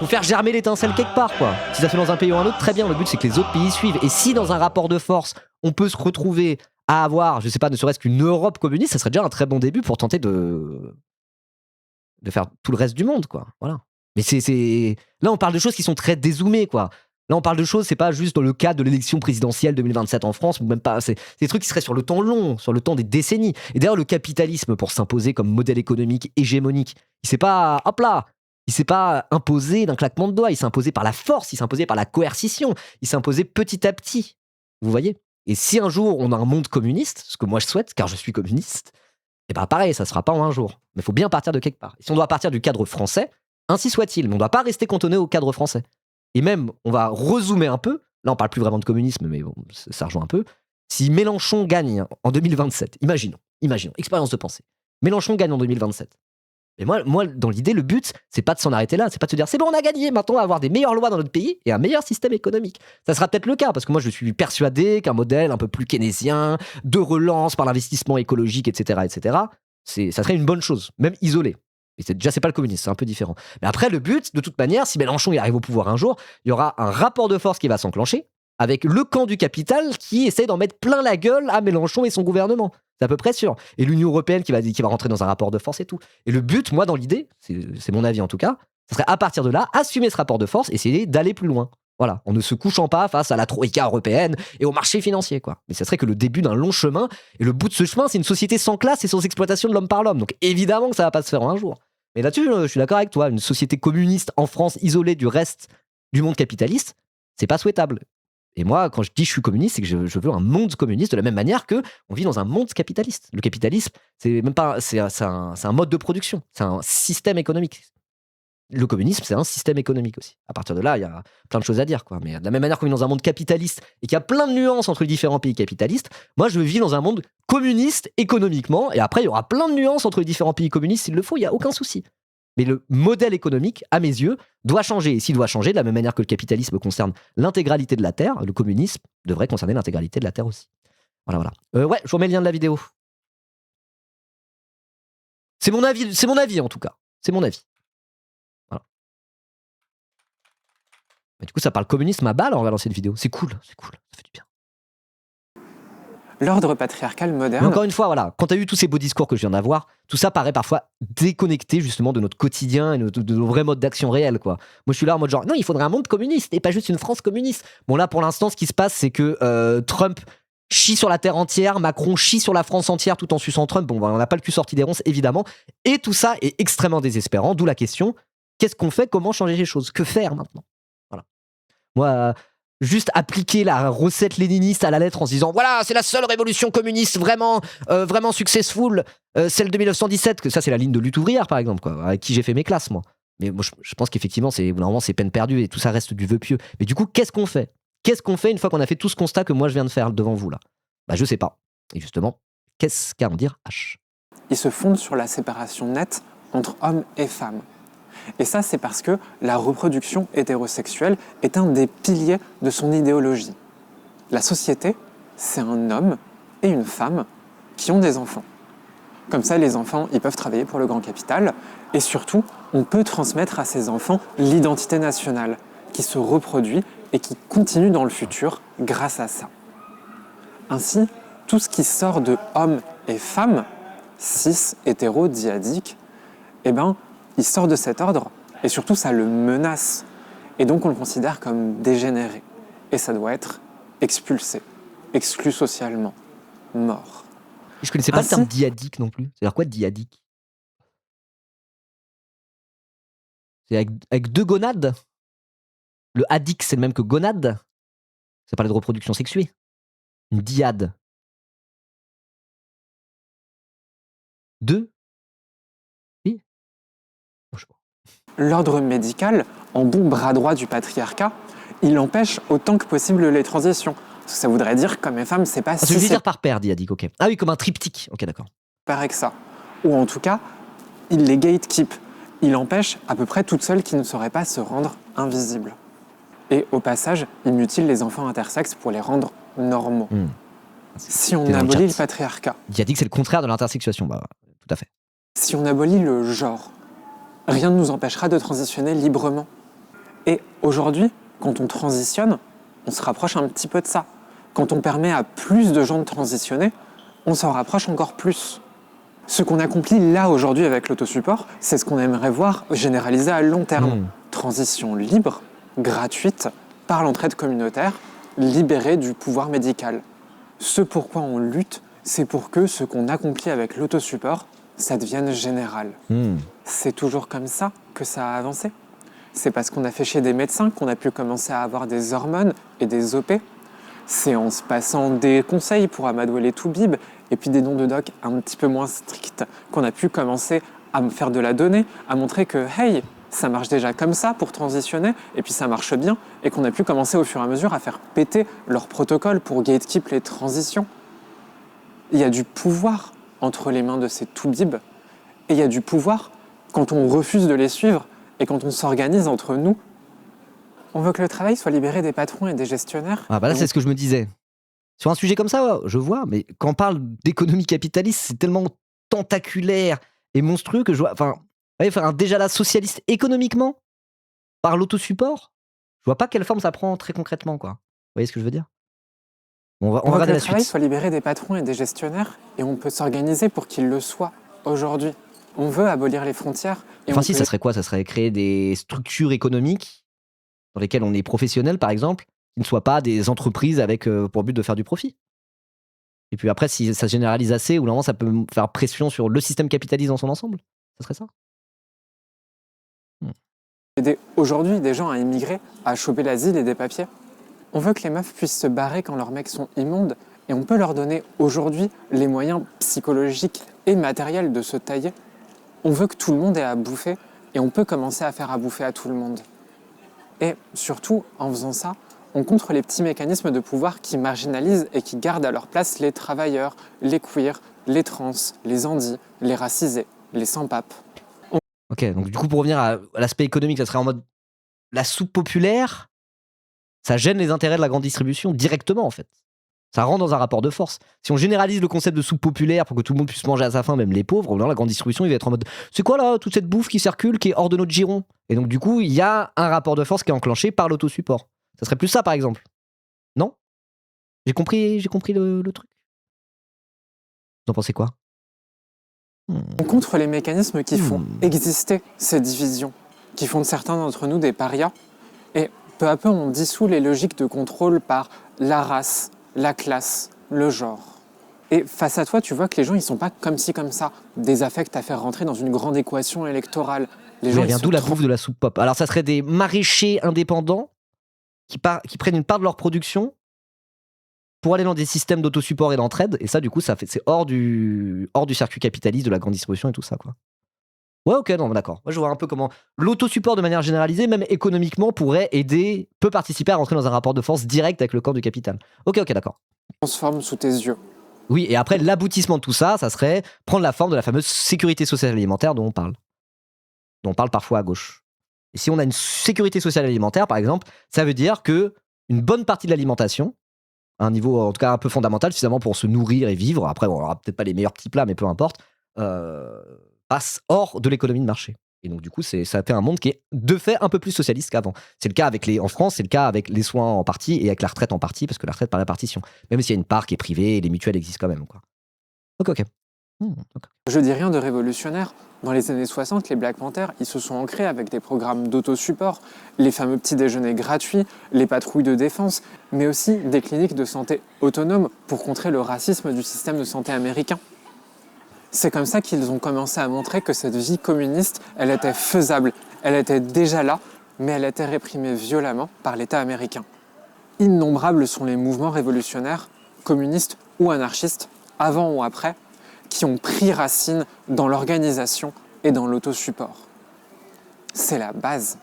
faut faire germer l'étincelle quelque part, quoi. Si ça se fait dans un pays ou un autre, très bien. Le but, c'est que les autres pays suivent. Et si dans un rapport de force, on peut se retrouver à avoir, je sais pas, ne serait-ce qu'une Europe communiste, ça serait déjà un très bon début pour tenter de faire tout le reste du monde, quoi. Voilà. Mais là, on parle de choses qui sont très dézoomées, quoi. Là, on parle de choses, c'est pas juste dans le cadre de l'élection présidentielle 2027 en France, ou même pas. C'est des trucs qui seraient sur le temps long, sur le temps des décennies. Et d'ailleurs, le capitalisme, pour s'imposer comme modèle économique hégémonique, il s'est pas, hop là, il s'est pas imposé d'un claquement de doigts. Il s'est imposé par la force, il s'est imposé par la coercition, il s'est imposé petit à petit. Vous voyez? Et si un jour on a un monde communiste, ce que moi je souhaite, car je suis communiste, et ben pareil, ça sera pas en un jour. Mais il faut bien partir de quelque part. Et si on doit partir du cadre français, ainsi soit-il, mais on ne doit pas rester cantonné au cadre français. Et même, on va rezoomer un peu. Là, on parle plus vraiment de communisme, mais bon, ça rejoint un peu. Si Mélenchon gagne en 2027, imaginons, expérience de pensée. Mélenchon gagne en 2027. Et moi, dans l'idée, le but, c'est pas de s'en arrêter là, c'est pas de se dire, c'est bon, on a gagné, maintenant on va avoir des meilleures lois dans notre pays et un meilleur système économique. Ça sera peut-être le cas, parce que moi, je suis persuadé qu'un modèle un peu plus keynésien, de relance par l'investissement écologique, etc., ça serait une bonne chose, même isolé. Et c'est pas le communisme, c'est un peu différent. Mais après, le but, de toute manière, si Mélenchon y arrive au pouvoir un jour, il y aura un rapport de force qui va s'enclencher avec le camp du capital qui essaie d'en mettre plein la gueule à Mélenchon et son gouvernement. C'est à peu près sûr. Et l'Union européenne qui va rentrer dans un rapport de force et tout. Et le but, moi, dans l'idée, c'est mon avis en tout cas, ce serait à partir de là, assumer ce rapport de force, essayer d'aller plus loin. Voilà, en ne se couchant pas face à la troïka européenne et au marché financier, quoi. Mais ce serait que le début d'un long chemin, et le bout de ce chemin, c'est une société sans classe et sans exploitation de l'homme par l'homme. Donc évidemment que ça va pas se faire en un jour. Mais là-dessus, je suis d'accord avec toi. Une société communiste en France, isolée du reste du monde capitaliste, c'est pas souhaitable. Et moi, quand je dis je suis communiste, c'est que je veux un monde communiste de la même manière que on vit dans un monde capitaliste. Le capitalisme, c'est même pas, c'est un mode de production, c'est un système économique. Le communisme, c'est un système économique aussi. À partir de là, il y a plein de choses à dire, quoi. Mais de la même manière qu'on vit dans un monde capitaliste et qu'il y a plein de nuances entre les différents pays capitalistes, moi, je vis dans un monde communiste économiquement. Et après, il y aura plein de nuances entre les différents pays communistes s'il le faut, il n'y a aucun souci. Mais le modèle économique, à mes yeux, doit changer. Et s'il doit changer, de la même manière que le capitalisme concerne l'intégralité de la Terre, le communisme devrait concerner l'intégralité de la Terre aussi. Voilà. Ouais, je vous remets le lien de la vidéo. C'est mon avis en tout cas. C'est mon avis. Mais du coup, ça parle communisme à balle en regardant cette vidéo. C'est cool, ça fait du bien. L'ordre patriarcal moderne. Mais encore une fois, voilà, quand tu as eu tous ces beaux discours que je viens d'avoir, tout ça paraît parfois déconnecté justement de notre quotidien et de nos vrais modes d'action réels, quoi. Moi, je suis là en mode genre, non, il faudrait un monde communiste et pas juste une France communiste. Bon, là, pour l'instant, ce qui se passe, c'est que Trump chie sur la terre entière, Macron chie sur la France entière tout en suçant Trump. Bon, on n'a pas le cul sorti des ronces, évidemment. Et tout ça est extrêmement désespérant, d'où la question, qu'est-ce qu'on fait? Comment changer les choses? Que faire maintenant? Moi, juste appliquer la recette léniniste à la lettre en se disant voilà, c'est la seule révolution communiste vraiment successful, celle de 1917, que ça c'est la ligne de lutte ouvrière par exemple, quoi, avec qui j'ai fait mes classes moi. Mais moi, je pense qu'effectivement, normalement, c'est peine perdue et tout ça reste du vœu pieux. Mais du coup, qu'est-ce qu'on fait? Qu'est-ce qu'on fait une fois qu'on a fait tout ce constat que moi je viens de faire devant vous là? Bah, je sais pas. Et justement, qu'est-ce qu'a à en dire H? Ils se fondent sur la séparation nette entre hommes et femmes. Et ça, c'est parce que la reproduction hétérosexuelle est un des piliers de son idéologie. La société, c'est un homme et une femme qui ont des enfants. Comme ça, les enfants, ils peuvent travailler pour le grand capital. Et surtout, on peut transmettre à ces enfants l'identité nationale qui se reproduit et qui continue dans le futur grâce à ça. Ainsi, tout ce qui sort de hommes et femmes, cis, hétéro, dyadique, eh ben, il sort de cet ordre et surtout ça le menace. Et donc on le considère comme dégénéré. Et ça doit être expulsé, exclu socialement, mort. Je connaissais pas le Ainsi, terme dyadique non plus. C'est-à-dire quoi dyadique? C'est avec deux gonades? Le adique, c'est le même que gonade? Ça parlait de reproduction sexuée. Une dyade. Deux? Oui? Je sais pas. l'ordre médical, en bon bras droit du patriarcat, il empêche autant que possible les transitions. Parce que ça voudrait dire qu'hommes et femmes, c'est pas Ah, c'est si ce que je veux dire par paire, dyadique, ok. Ah oui, comme un triptyque. Ok, d'accord. séparé que ça. Ou en tout cas, il les gatekeep. Il empêche à peu près toute seule qui ne saurait pas se rendre invisible. Et au passage, il mutile les enfants intersexes pour les rendre normaux. Si on T'es dans le abolit le chat. patriarcat, Dyadique, c'est le contraire de l'intersexuation. Bah, tout à fait. si on abolit le genre, rien ne nous empêchera de transitionner librement. Et aujourd'hui, quand on transitionne, on se rapproche un petit peu de ça. Quand on permet à plus de gens de transitionner, on s'en rapproche encore plus. Ce qu'on accomplit là aujourd'hui avec l'autosupport, c'est ce qu'on aimerait voir généralisé à long terme. Transition libre, gratuite, par l'entraide communautaire, libérée du pouvoir médical. Ce pourquoi on lutte, c'est pour que ce qu'on accomplit avec l'autosupport, ça devienne général. C'est toujours comme ça que ça a avancé. C'est parce qu'on a fait chez des médecins qu'on a pu commencer à avoir des hormones et des OP. C'est en se passant des conseils pour amadouer les toubibs et puis des noms de doc un petit peu moins stricts qu'on a pu commencer à faire de la donnée, à montrer que, hey, ça marche déjà comme ça pour transitionner et puis ça marche bien et qu'on a pu commencer au fur et à mesure à faire péter leurs protocoles pour gatekeep les transitions. Il y a du pouvoir entre les mains de ces toubibs et il y a du pouvoir quand on refuse de les suivre et quand on s'organise entre nous. On veut que le travail soit libéré des patrons et des gestionnaires. Ah bah là, c'est ce que je me disais. Sur un sujet comme ça, ouais, je vois, mais quand on parle d'économie capitaliste, c'est tellement tentaculaire et monstrueux que je vois. Enfin, ouais, faire un déjà là socialiste économiquement par l'autosupport, je vois pas quelle forme ça prend très concrètement, quoi. Vous voyez ce que je veux dire? On va On veut que regarder le la travail suite. soit libéré des patrons et des gestionnaires et on peut s'organiser pour qu'il le soit aujourd'hui. On veut abolir les frontières et Enfin, on si, peut ça serait quoi? Ça serait créer des structures économiques dans lesquelles on est professionnel, par exemple, qui ne soient pas des entreprises avec pour but de faire du profit. Et puis après, si ça se généralise assez, ou normalement ça peut faire pression sur le système capitaliste dans son ensemble, ça serait ça. aider aujourd'hui des gens à immigrer, à choper l'asile et des papiers. On veut que les meufs puissent se barrer quand leurs mecs sont immondes et on peut leur donner aujourd'hui les moyens psychologiques et matériels de se tailler. On veut que tout le monde ait à bouffer et on peut commencer à faire à bouffer à tout le monde. Et surtout, en faisant ça, on contre les petits mécanismes de pouvoir qui marginalisent et qui gardent à leur place les travailleurs, les queers, les trans, les andis, les racisés, les sans-papes. Ok, donc du coup, pour revenir à l'aspect économique, ça serait en mode la soupe populaire, ça gêne les intérêts de la grande distribution directement en fait. Ça rentre dans un rapport de force. Si on généralise le concept de soupe populaire pour que tout le monde puisse manger à sa faim, même les pauvres, la grande distribution, il va être en mode c'est quoi là, toute cette bouffe qui circule, qui est hors de notre giron? Et donc du coup, il y a un rapport de force qui est enclenché par l'autosupport. Ça serait plus ça par exemple. Non? J'ai compris le truc. Vous en pensez quoi? On contre les mécanismes qui font exister ces divisions, qui font de certains d'entre nous des parias. Et peu à peu, on dissout les logiques de contrôle par la race, la classe, le genre. Et face à toi, tu vois que les gens, ils sont pas comme ci, comme ça, des affects à faire rentrer dans une grande équation électorale. Les gens, Ça ils vient sont d'où la bouffe de la soupe pop? Alors ça serait des maraîchers indépendants qui prennent une part de leur production pour aller dans des systèmes d'autosupport et d'entraide, et ça du coup c'est hors du circuit capitaliste de la grande distribution et tout ça, quoi. Ouais, ok, non, d'accord. Moi, je vois un peu comment l'autosupport de manière généralisée, même économiquement, pourrait aider, peut participer à rentrer dans un rapport de force direct avec le camp du capital. Ok, d'accord. Transforme sous tes yeux. Oui, et après, l'aboutissement de tout ça, ça serait prendre la forme de la fameuse sécurité sociale alimentaire dont on parle parfois à gauche. Et si on a une sécurité sociale alimentaire, par exemple, ça veut dire que une bonne partie de l'alimentation, à un niveau en tout cas un peu fondamental, suffisamment pour se nourrir et vivre, après on n'aura peut-être pas les meilleurs petits plats, mais peu importe, passe hors de l'économie de marché. Et donc du coup, ça fait un monde qui est de fait un peu plus socialiste qu'avant. C'est le cas en France, c'est le cas avec les soins en partie et avec la retraite en partie, parce que la retraite par répartition. Même s'il y a une part qui est privée, les mutuelles existent quand même, quoi. Ok. Ok. Je dis rien de révolutionnaire. Dans les années 60, les Black Panthers, ils se sont ancrés avec des programmes d'autosupport, les fameux petits déjeuners gratuits, les patrouilles de défense, mais aussi des cliniques de santé autonomes pour contrer le racisme du système de santé américain. C'est comme ça qu'ils ont commencé à montrer que cette vie communiste, elle était faisable, elle était déjà là, mais elle était réprimée violemment par l'État américain. Innombrables sont les mouvements révolutionnaires, communistes ou anarchistes, avant ou après, qui ont pris racine dans l'organisation et dans l'autosupport. C'est la base.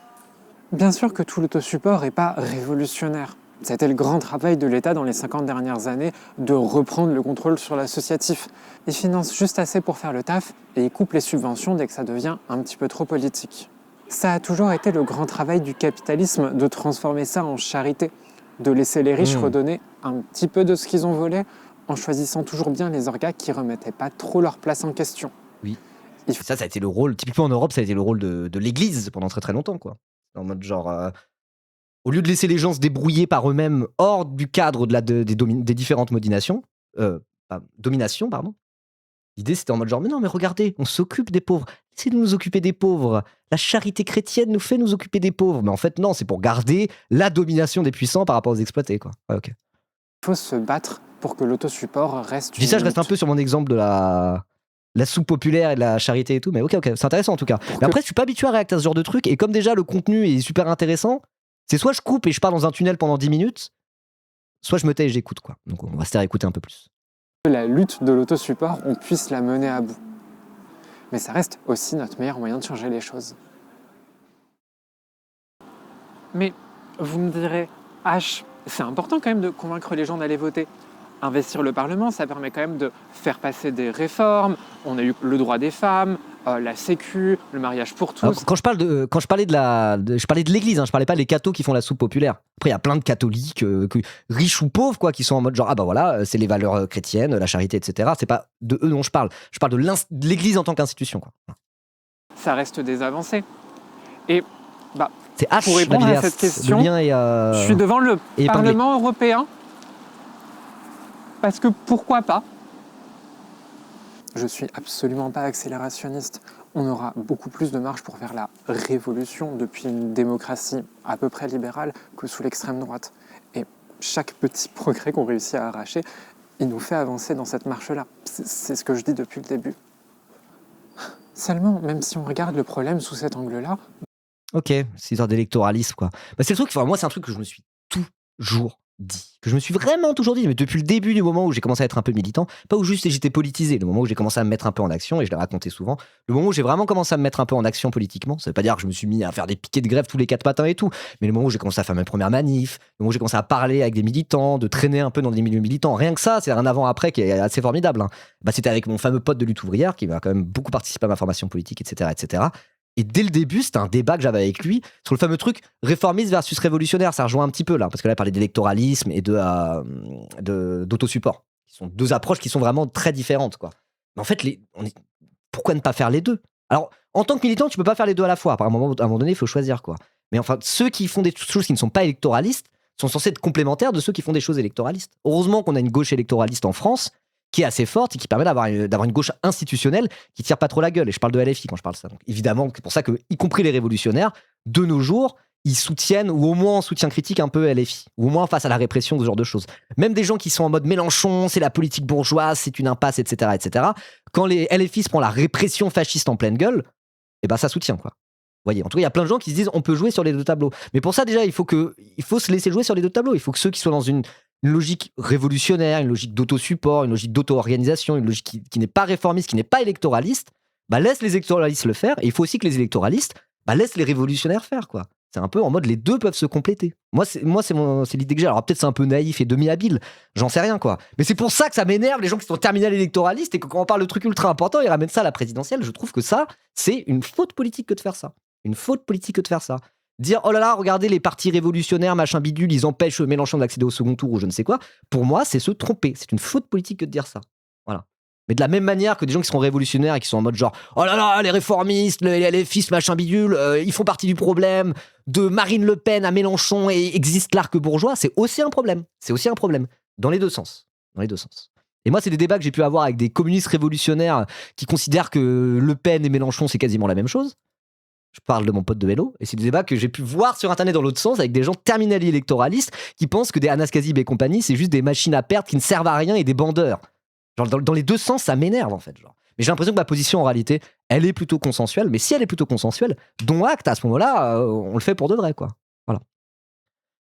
Bien sûr que tout l'autosupport n'est pas révolutionnaire. C'était le grand travail de l'État dans les 50 dernières années de reprendre le contrôle sur l'associatif. Il finance juste assez pour faire le taf et il coupe les subventions dès que ça devient un petit peu trop politique. Ça a toujours été le grand travail du capitalisme de transformer ça en charité, de laisser les riches redonner un petit peu de ce qu'ils ont volé en choisissant toujours bien les orgas qui remettaient pas trop leur place en question. Oui. Ça a été le rôle, typiquement en Europe, ça a été le rôle de l'Église pendant très très longtemps, quoi. En mode genre, au lieu de laisser les gens se débrouiller par eux-mêmes hors du cadre des différentes dominations, pardon. L'idée c'était en mode genre, mais non, mais regardez, on s'occupe des pauvres. Laissez-nous nous occuper des pauvres. La charité chrétienne nous fait nous occuper des pauvres. Mais en fait, non, c'est pour garder la domination des puissants par rapport aux exploités, quoi. Ouais, ok. Il faut se battre pour que l'autosupport reste. Je dis ça, je reste un peu sur mon exemple de la soupe populaire et de la charité et tout, mais ok, c'est intéressant en tout cas. Mais après, je suis pas habitué à réacter à ce genre de truc, et comme déjà le contenu est super intéressant, c'est soit je coupe et je pars dans un tunnel pendant 10 minutes, soit je me tais et j'écoute, quoi. Donc on va se faire écouter un peu plus. La lutte de l'autosupport, on puisse la mener à bout. Mais ça reste aussi notre meilleur moyen de changer les choses. Mais vous me direz, H, c'est important quand même de convaincre les gens d'aller voter. Investir le Parlement, ça permet quand même de faire passer des réformes. On a eu le droit des femmes, la sécu, le mariage pour tous. Alors, quand je parlais je parlais de l'Église, hein, je parlais pas des cathos qui font la soupe populaire. Après, il y a plein de catholiques, riches ou pauvres, quoi, qui sont en mode genre, ah bah voilà, c'est les valeurs chrétiennes, la charité, etc. C'est pas de eux dont je parle. Je parle de l'Église en tant qu'institution, quoi. Ça reste des avancées. Et c'est H, pour répondre à cette question, je suis devant le Parlement européen. Parce que pourquoi pas ? Je suis absolument pas accélérationniste. On aura beaucoup plus de marge pour faire la révolution depuis une démocratie à peu près libérale que sous l'extrême droite. Et chaque petit progrès qu'on réussit à arracher, il nous fait avancer dans cette marche-là. C'est ce que je dis depuis le début. Seulement, même si on regarde le problème sous cet angle-là... Ok, c'est une sorte d'électoralisme, quoi. Bah, c'est le truc, enfin, moi c'est un truc que je me suis toujours dit, que je me suis vraiment toujours dit, mais depuis le début du moment où j'ai commencé à être un peu militant, pas où juste j'étais politisé, le moment où j'ai commencé à me mettre un peu en action, et je l'ai raconté souvent, le moment où j'ai vraiment commencé à me mettre un peu en action politiquement, ça veut pas dire que je me suis mis à faire des piquets de grève tous les 4 matins et tout, mais le moment où j'ai commencé à faire mes premières manifs, le moment où j'ai commencé à parler avec des militants, de traîner un peu dans des milieux militants, rien que ça, c'est un avant-après qui est assez formidable, hein. Bah, c'était avec mon fameux pote de lutte ouvrière, qui m'a quand même beaucoup participé à ma formation politique, etc., etc. Et dès le début, c'était un débat que j'avais avec lui sur le fameux truc réformiste versus révolutionnaire. Ça rejoint un petit peu là, parce que là, il parlait d'électoralisme et d'autosupport. Ce sont deux approches qui sont vraiment très différentes, quoi. Mais en fait, pourquoi ne pas faire les deux ? Alors, en tant que militant, tu peux pas faire les deux à la fois. À un moment donné, il faut choisir, quoi. Mais enfin, ceux qui font des choses qui ne sont pas électoralistes sont censés être complémentaires de ceux qui font des choses électoralistes. Heureusement qu'on a une gauche électoraliste en France qui est assez forte et qui permet d'avoir une gauche institutionnelle qui tire pas trop la gueule. Et je parle de LFI quand je parle de ça. Donc, évidemment, c'est pour ça que, y compris les révolutionnaires, de nos jours, ils soutiennent, ou au moins en soutien critique, un peu LFI. Ou au moins face à la répression, ce genre de choses. Même des gens qui sont en mode Mélenchon, c'est la politique bourgeoise, c'est une impasse, etc., etc. Quand les LFI se prend la répression fasciste en pleine gueule, eh ben ça soutient, quoi. Vous voyez, en tout cas, il y a plein de gens qui se disent on peut jouer sur les deux tableaux. Mais pour ça, déjà, il faut se laisser jouer sur les deux tableaux. Il faut que ceux qui soient dans une logique révolutionnaire, une logique d'autosupport, une logique d'auto-organisation, une logique qui n'est pas réformiste, qui n'est pas électoraliste, bah laisse les électoralistes le faire, et il faut aussi que les électoralistes laissent les révolutionnaires faire, quoi. C'est un peu en mode les deux peuvent se compléter. Moi, c'est l'idée que j'ai. Alors peut-être c'est un peu naïf et demi-habile, j'en sais rien, quoi. Mais c'est pour ça que ça m'énerve, les gens qui sont terminal électoralistes, et que quand on parle de trucs ultra importants, ils ramènent ça à la présidentielle. Je trouve que ça, c'est une faute politique que de faire ça. Une faute politique que de faire ça. Dire, oh là là, regardez les partis révolutionnaires, machin bidule, ils empêchent Mélenchon d'accéder au second tour ou je ne sais quoi. Pour moi, c'est se tromper. C'est une faute politique que de dire ça. Voilà. Mais de la même manière que des gens qui seront révolutionnaires et qui sont en mode genre, oh là là, les réformistes, les LFistes, machin bidule, ils font partie du problème, de Marine Le Pen à Mélenchon et existe l'arc bourgeois, c'est aussi un problème. C'est aussi un problème. Dans les deux sens. Dans les deux sens. Et moi, c'est des débats que j'ai pu avoir avec des communistes révolutionnaires qui considèrent que Le Pen et Mélenchon, c'est quasiment la même chose. Je parle de mon pote de vélo, et c'est des débats que j'ai pu voir sur internet dans l'autre sens avec des gens terminali électoralistes qui pensent que des Anas Kazib et compagnie, c'est juste des machines à perdre qui ne servent à rien et des bandeurs. Genre, dans les deux sens, ça m'énerve en fait. Genre. Mais j'ai l'impression que ma position en réalité, elle est plutôt consensuelle, mais si elle est plutôt consensuelle, dont acte, à ce moment-là, on le fait pour de vrai, quoi. Voilà.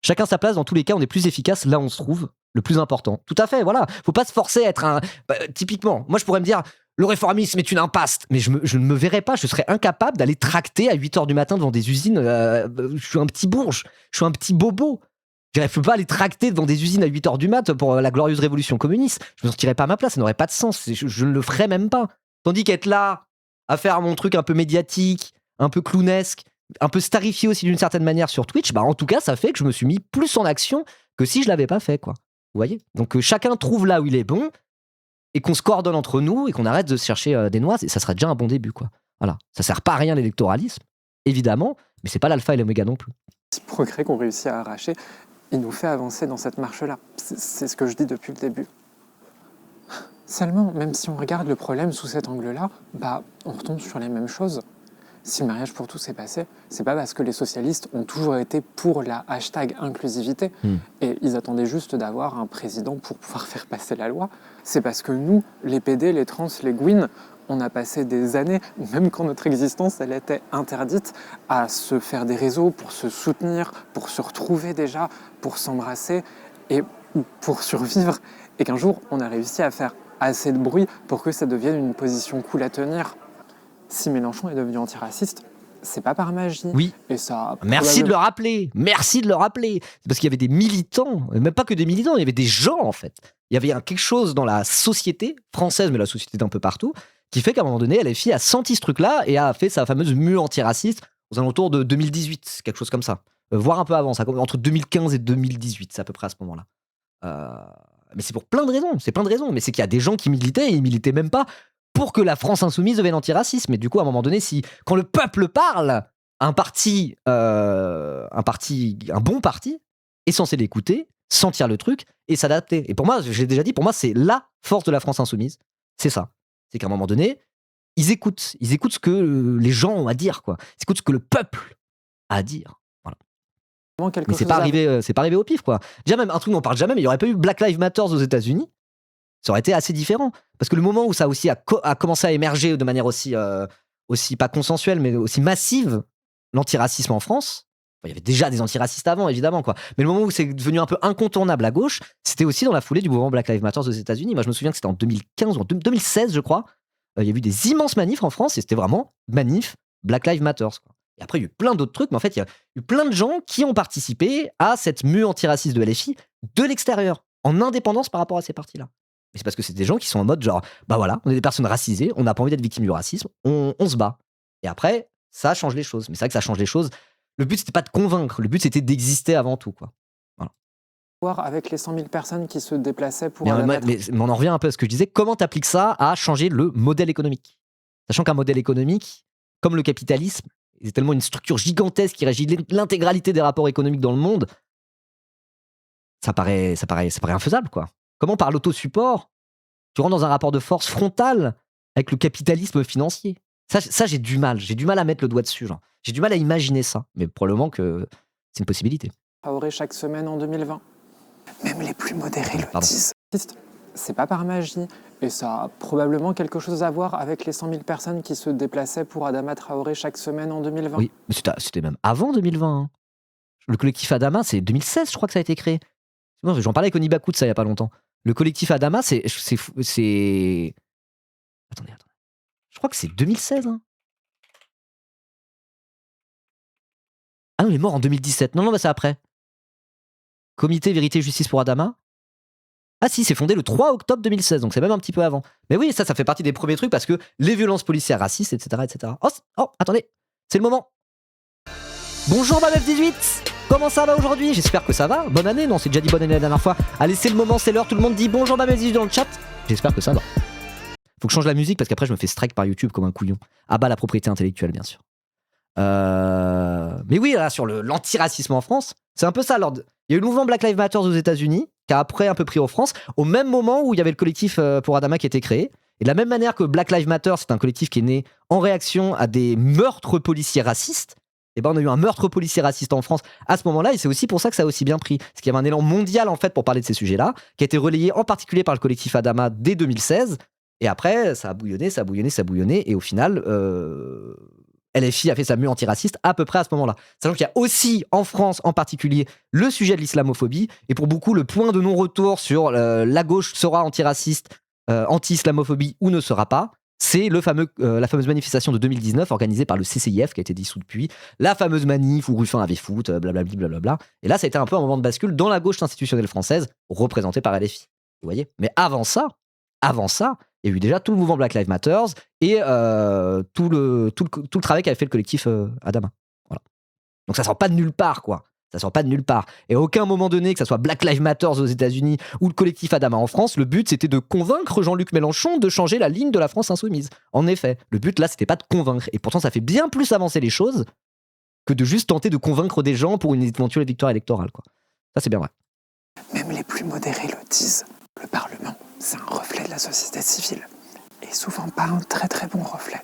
Chacun sa place, dans tous les cas, on est plus efficace là où on se trouve, le plus important. Tout à fait, voilà. Faut pas se forcer à être un. Typiquement, moi je pourrais me dire. Le réformisme est une impasse, mais je ne me verrais pas, je serais incapable d'aller tracter à 8h du matin devant des usines. Je suis un petit bourge, je suis un petit bobo. Je ne peux pas aller tracter devant des usines à 8h du mat pour la glorieuse révolution communiste. Je ne me sentirais pas à ma place, ça n'aurait pas de sens. Je ne le ferais même pas. Tandis qu'être là, à faire mon truc un peu médiatique, un peu clownesque, un peu starifié aussi d'une certaine manière sur Twitch, en tout cas, ça fait que je me suis mis plus en action que si je l'avais pas fait, quoi. Vous voyez ? Donc chacun trouve là où il est bon. Et qu'on se coordonne entre nous et qu'on arrête de se chercher des noix, ça serait déjà un bon début, quoi. Voilà. Ça sert pas à rien l'électoralisme, évidemment, mais c'est pas l'alpha et l'oméga non plus. Ce progrès qu'on réussit à arracher, il nous fait avancer dans cette marche-là. C'est ce que je dis depuis le début. Seulement, même si on regarde le problème sous cet angle-là, on retombe sur les mêmes choses. Si le mariage pour tous est passé, c'est pas parce que les socialistes ont toujours été pour la #inclusivité et ils attendaient juste d'avoir un président pour pouvoir faire passer la loi. C'est parce que nous, les PD, les trans, les gwyn, on a passé des années, même quand notre existence elle était interdite, à se faire des réseaux pour se soutenir, pour se retrouver déjà, pour s'embrasser et pour survivre. Et qu'un jour, on a réussi à faire assez de bruit pour que ça devienne une position cool à tenir. Si Mélenchon est devenu antiraciste, c'est pas par magie. Oui. Et ça. Merci de le rappeler. Merci de le rappeler. C'est parce qu'il y avait des militants, même pas que des militants, il y avait des gens en fait. Il y avait quelque chose dans la société française, mais la société d'un peu partout, qui fait qu'à un moment donné, LFI a senti ce truc-là et a fait sa fameuse mue antiraciste aux alentours de 2018, quelque chose comme ça. Voire un peu avant, ça, entre 2015 et 2018, c'est à peu près à ce moment-là. Mais c'est pour plein de raisons. C'est plein de raisons. Mais c'est qu'il y a des gens qui militaient et ils militaient même pas pour que la France insoumise devienne antiraciste. Mais du coup, à un moment donné, quand le peuple parle, un bon parti, est censé l'écouter, sentir le truc et s'adapter. Et pour moi, j'ai déjà dit, pour moi, c'est la force de la France insoumise. C'est ça. C'est qu'à un moment donné, ils écoutent ce que les gens ont à dire, quoi. Ils écoutent ce que le peuple a à dire. Voilà. Mais c'est pas arrivé au pif, quoi. Déjà, même un truc dont on parle jamais, mais il y aurait pas eu Black Lives Matter aux États-Unis. Ça aurait été assez différent. Parce que le moment où ça aussi a commencé à émerger de manière aussi pas consensuelle, mais aussi massive, l'antiracisme en France, il y avait déjà des antiracistes avant, évidemment, quoi. Mais le moment où c'est devenu un peu incontournable à gauche, c'était aussi dans la foulée du mouvement Black Lives Matter aux États-Unis. Moi, je me souviens que c'était en 2015 ou en 2016, je crois. Il y a eu des immenses manifs en France et c'était vraiment manif Black Lives Matter, quoi. Et après, il y a eu plein d'autres trucs, mais en fait, il y a eu plein de gens qui ont participé à cette mue antiraciste de LFI de l'extérieur, en indépendance par rapport à ces partis-là. Mais c'est parce que c'est des gens qui sont en mode genre, voilà, on est des personnes racisées, on n'a pas envie d'être victimes du racisme, on se bat. Et après, ça change les choses. Mais c'est vrai que ça change les choses. Le but, c'était pas de convaincre, le but, c'était d'exister avant tout, quoi. Voilà. Avec les 100 000 personnes qui se déplaçaient pour... Mais on en revient un peu à ce que je disais. Comment t'appliques ça à changer le modèle économique ? Sachant qu'un modèle économique, comme le capitalisme, c'est tellement une structure gigantesque qui régit l'intégralité des rapports économiques dans le monde, ça paraît infaisable, quoi. Comment par l'autosupport, tu rentres dans un rapport de force frontal avec le capitalisme financier ? Ça, j'ai du mal à mettre le doigt dessus, genre. J'ai du mal à imaginer ça, mais probablement que c'est une possibilité. Traoré chaque semaine en 2020. Même les plus modérés le disent. C'est pas par magie, et ça a probablement quelque chose à voir avec les 100 000 personnes qui se déplaçaient pour Adama Traoré chaque semaine en 2020. Oui, mais c'était même avant 2020. Hein. Le collectif Adama, c'est 2016, je crois que ça a été créé. J'en parlais avec Onibakou de ça il y a pas longtemps. Le collectif Adama, c'est... Attendez. Je crois que c'est 2016. Hein. Ah non, il est mort en 2017. Non, c'est après. Comité Vérité Justice pour Adama. Ah si, c'est fondé le 3 octobre 2016, donc c'est même un petit peu avant. Mais oui, ça fait partie des premiers trucs parce que les violences policières racistes, etc. etc. Oh, attendez, c'est le moment. Bonjour Babef18, comment ça va aujourd'hui? J'espère que ça va. Bonne année, non, c'est déjà dit bonne année la dernière fois. Allez, c'est le moment, c'est l'heure, tout le monde dit bonjour Babef18 dans le chat. J'espère que ça va. Faut que je change la musique parce qu'après je me fais strike par YouTube comme un couillon. Ah bah la propriété intellectuelle, bien sûr. Mais oui, là, sur l'antiracisme en France, c'est un peu ça. Il y a eu le mouvement Black Lives Matter aux États-Unis, qui a après un peu pris en France, au même moment où il y avait le collectif pour Adama qui était créé. Et de la même manière que Black Lives Matter, c'est un collectif qui est né en réaction à des meurtres policiers racistes, et ben on a eu un meurtre policier raciste en France à ce moment-là, et c'est aussi pour ça que ça a aussi bien pris. Parce qu'il y avait un élan mondial en fait pour parler de ces sujets-là, qui a été relayé en particulier par le collectif Adama dès 2016. Et après, ça a bouillonné, et au final, LFI a fait sa mue antiraciste à peu près à ce moment-là. Sachant qu'il y a aussi, en France en particulier, le sujet de l'islamophobie, et pour beaucoup, le point de non-retour sur la gauche sera antiraciste, anti-islamophobie ou ne sera pas, c'est la fameuse manifestation de 2019 organisée par le CCIF, qui a été dissous depuis, la fameuse manif où Ruffin avait foot, blablabla. Et là, ça a été un peu un moment de bascule dans la gauche institutionnelle française, représentée par LFI. Vous voyez? Mais avant ça, il y a eu déjà tout le mouvement Black Lives Matter et tout le travail qu'avait fait le collectif Adama. Voilà. Donc ça sort pas de nulle part, quoi. Ça sort pas de nulle part. Et à aucun moment donné, que ça soit Black Lives Matter aux États-Unis ou le collectif Adama en France, le but c'était de convaincre Jean-Luc Mélenchon de changer la ligne de la France insoumise. En effet, le but là, c'était pas de convaincre. Et pourtant, ça fait bien plus avancer les choses que de juste tenter de convaincre des gens pour une éventuelle victoire électorale, quoi. Ça, c'est bien vrai. Même les plus modérés le disent. Le Parlement, c'est un reflet de la société civile. Et souvent pas un très très bon reflet.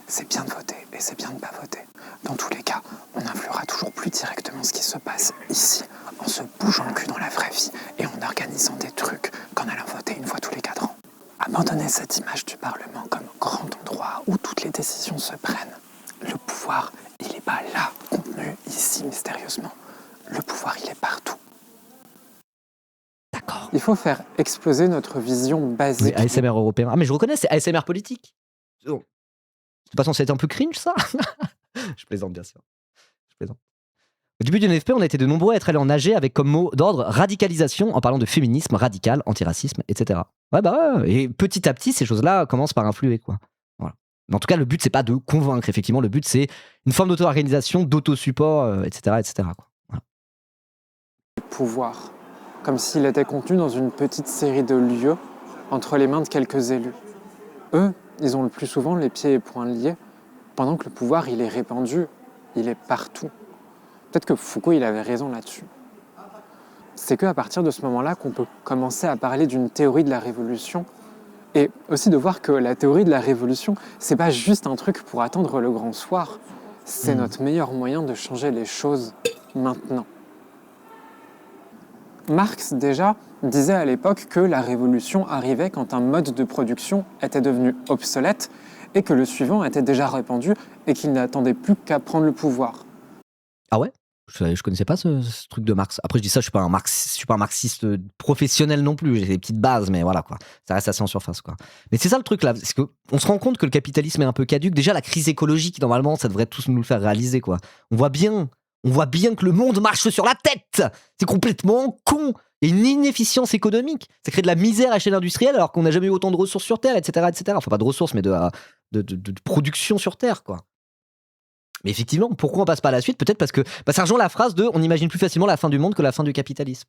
C'est bien de voter et c'est bien de ne pas voter. Dans tous les cas, on influera toujours plus directement ce qui se passe ici, en se bougeant le cul dans la vraie vie et en organisant des trucs qu'en allant voter une fois tous les 4 ans. Abandonner cette image du Parlement comme grand endroit où toutes les décisions se prennent. Le pouvoir, il n'est pas là, contenu ici mystérieusement. Le pouvoir, il est partout. D'accord. Il faut faire exploser notre vision basique. Oui, ASMR européen. Ah, mais je reconnais, c'est ASMR politique. Oh. C'est pas censé être un peu cringe, ça? Je plaisante, bien sûr. Je plaisante. Au début du NFP, on était de nombreux à être allés en AG avec comme mot d'ordre radicalisation en parlant de féminisme radical, antiracisme, etc. Ouais, bah ouais. Et petit à petit, ces choses-là commencent par influer, quoi. Voilà. Mais en tout cas, le but, c'est pas de convaincre, effectivement. Le but, c'est une forme d'auto-organisation, d'auto-support, etc., etc., quoi. Voilà. Pouvoir, comme s'il était contenu dans une petite série de lieux entre les mains de quelques élus. Eux, ils ont le plus souvent les pieds et poings liés, pendant que le pouvoir, il est répandu, il est partout. Peut-être que Foucault, il avait raison là-dessus. C'est qu'à partir de ce moment-là qu'on peut commencer à parler d'une théorie de la révolution, et aussi de voir que la théorie de la révolution, c'est pas juste un truc pour attendre le grand soir, c'est notre meilleur moyen de changer les choses maintenant. Marx, déjà, disait à l'époque que la révolution arrivait quand un mode de production était devenu obsolète et que le suivant était déjà répandu et qu'il n'attendait plus qu'à prendre le pouvoir. Ah ouais? Je connaissais pas ce truc de Marx. Après, je dis ça, je suis pas un marxiste professionnel non plus. J'ai des petites bases, mais voilà, quoi. Ça reste assez en surface, quoi. Mais c'est ça le truc, là. C'est qu'on se rend compte que le capitalisme est un peu caduque. Déjà, la crise écologique, normalement, ça devrait tous nous le faire réaliser, quoi. On voit bien que le monde marche sur la tête. C'est complètement con. Il y a une inefficience économique. Ça crée de la misère à l'échelle industrielle alors qu'on n'a jamais eu autant de ressources sur Terre, etc., etc. Enfin, pas de ressources, mais de production sur Terre, quoi. Mais effectivement, pourquoi on passe pas à la suite? Peut-être parce que ça rejoint la phrase de on imagine plus facilement la fin du monde que la fin du capitalisme.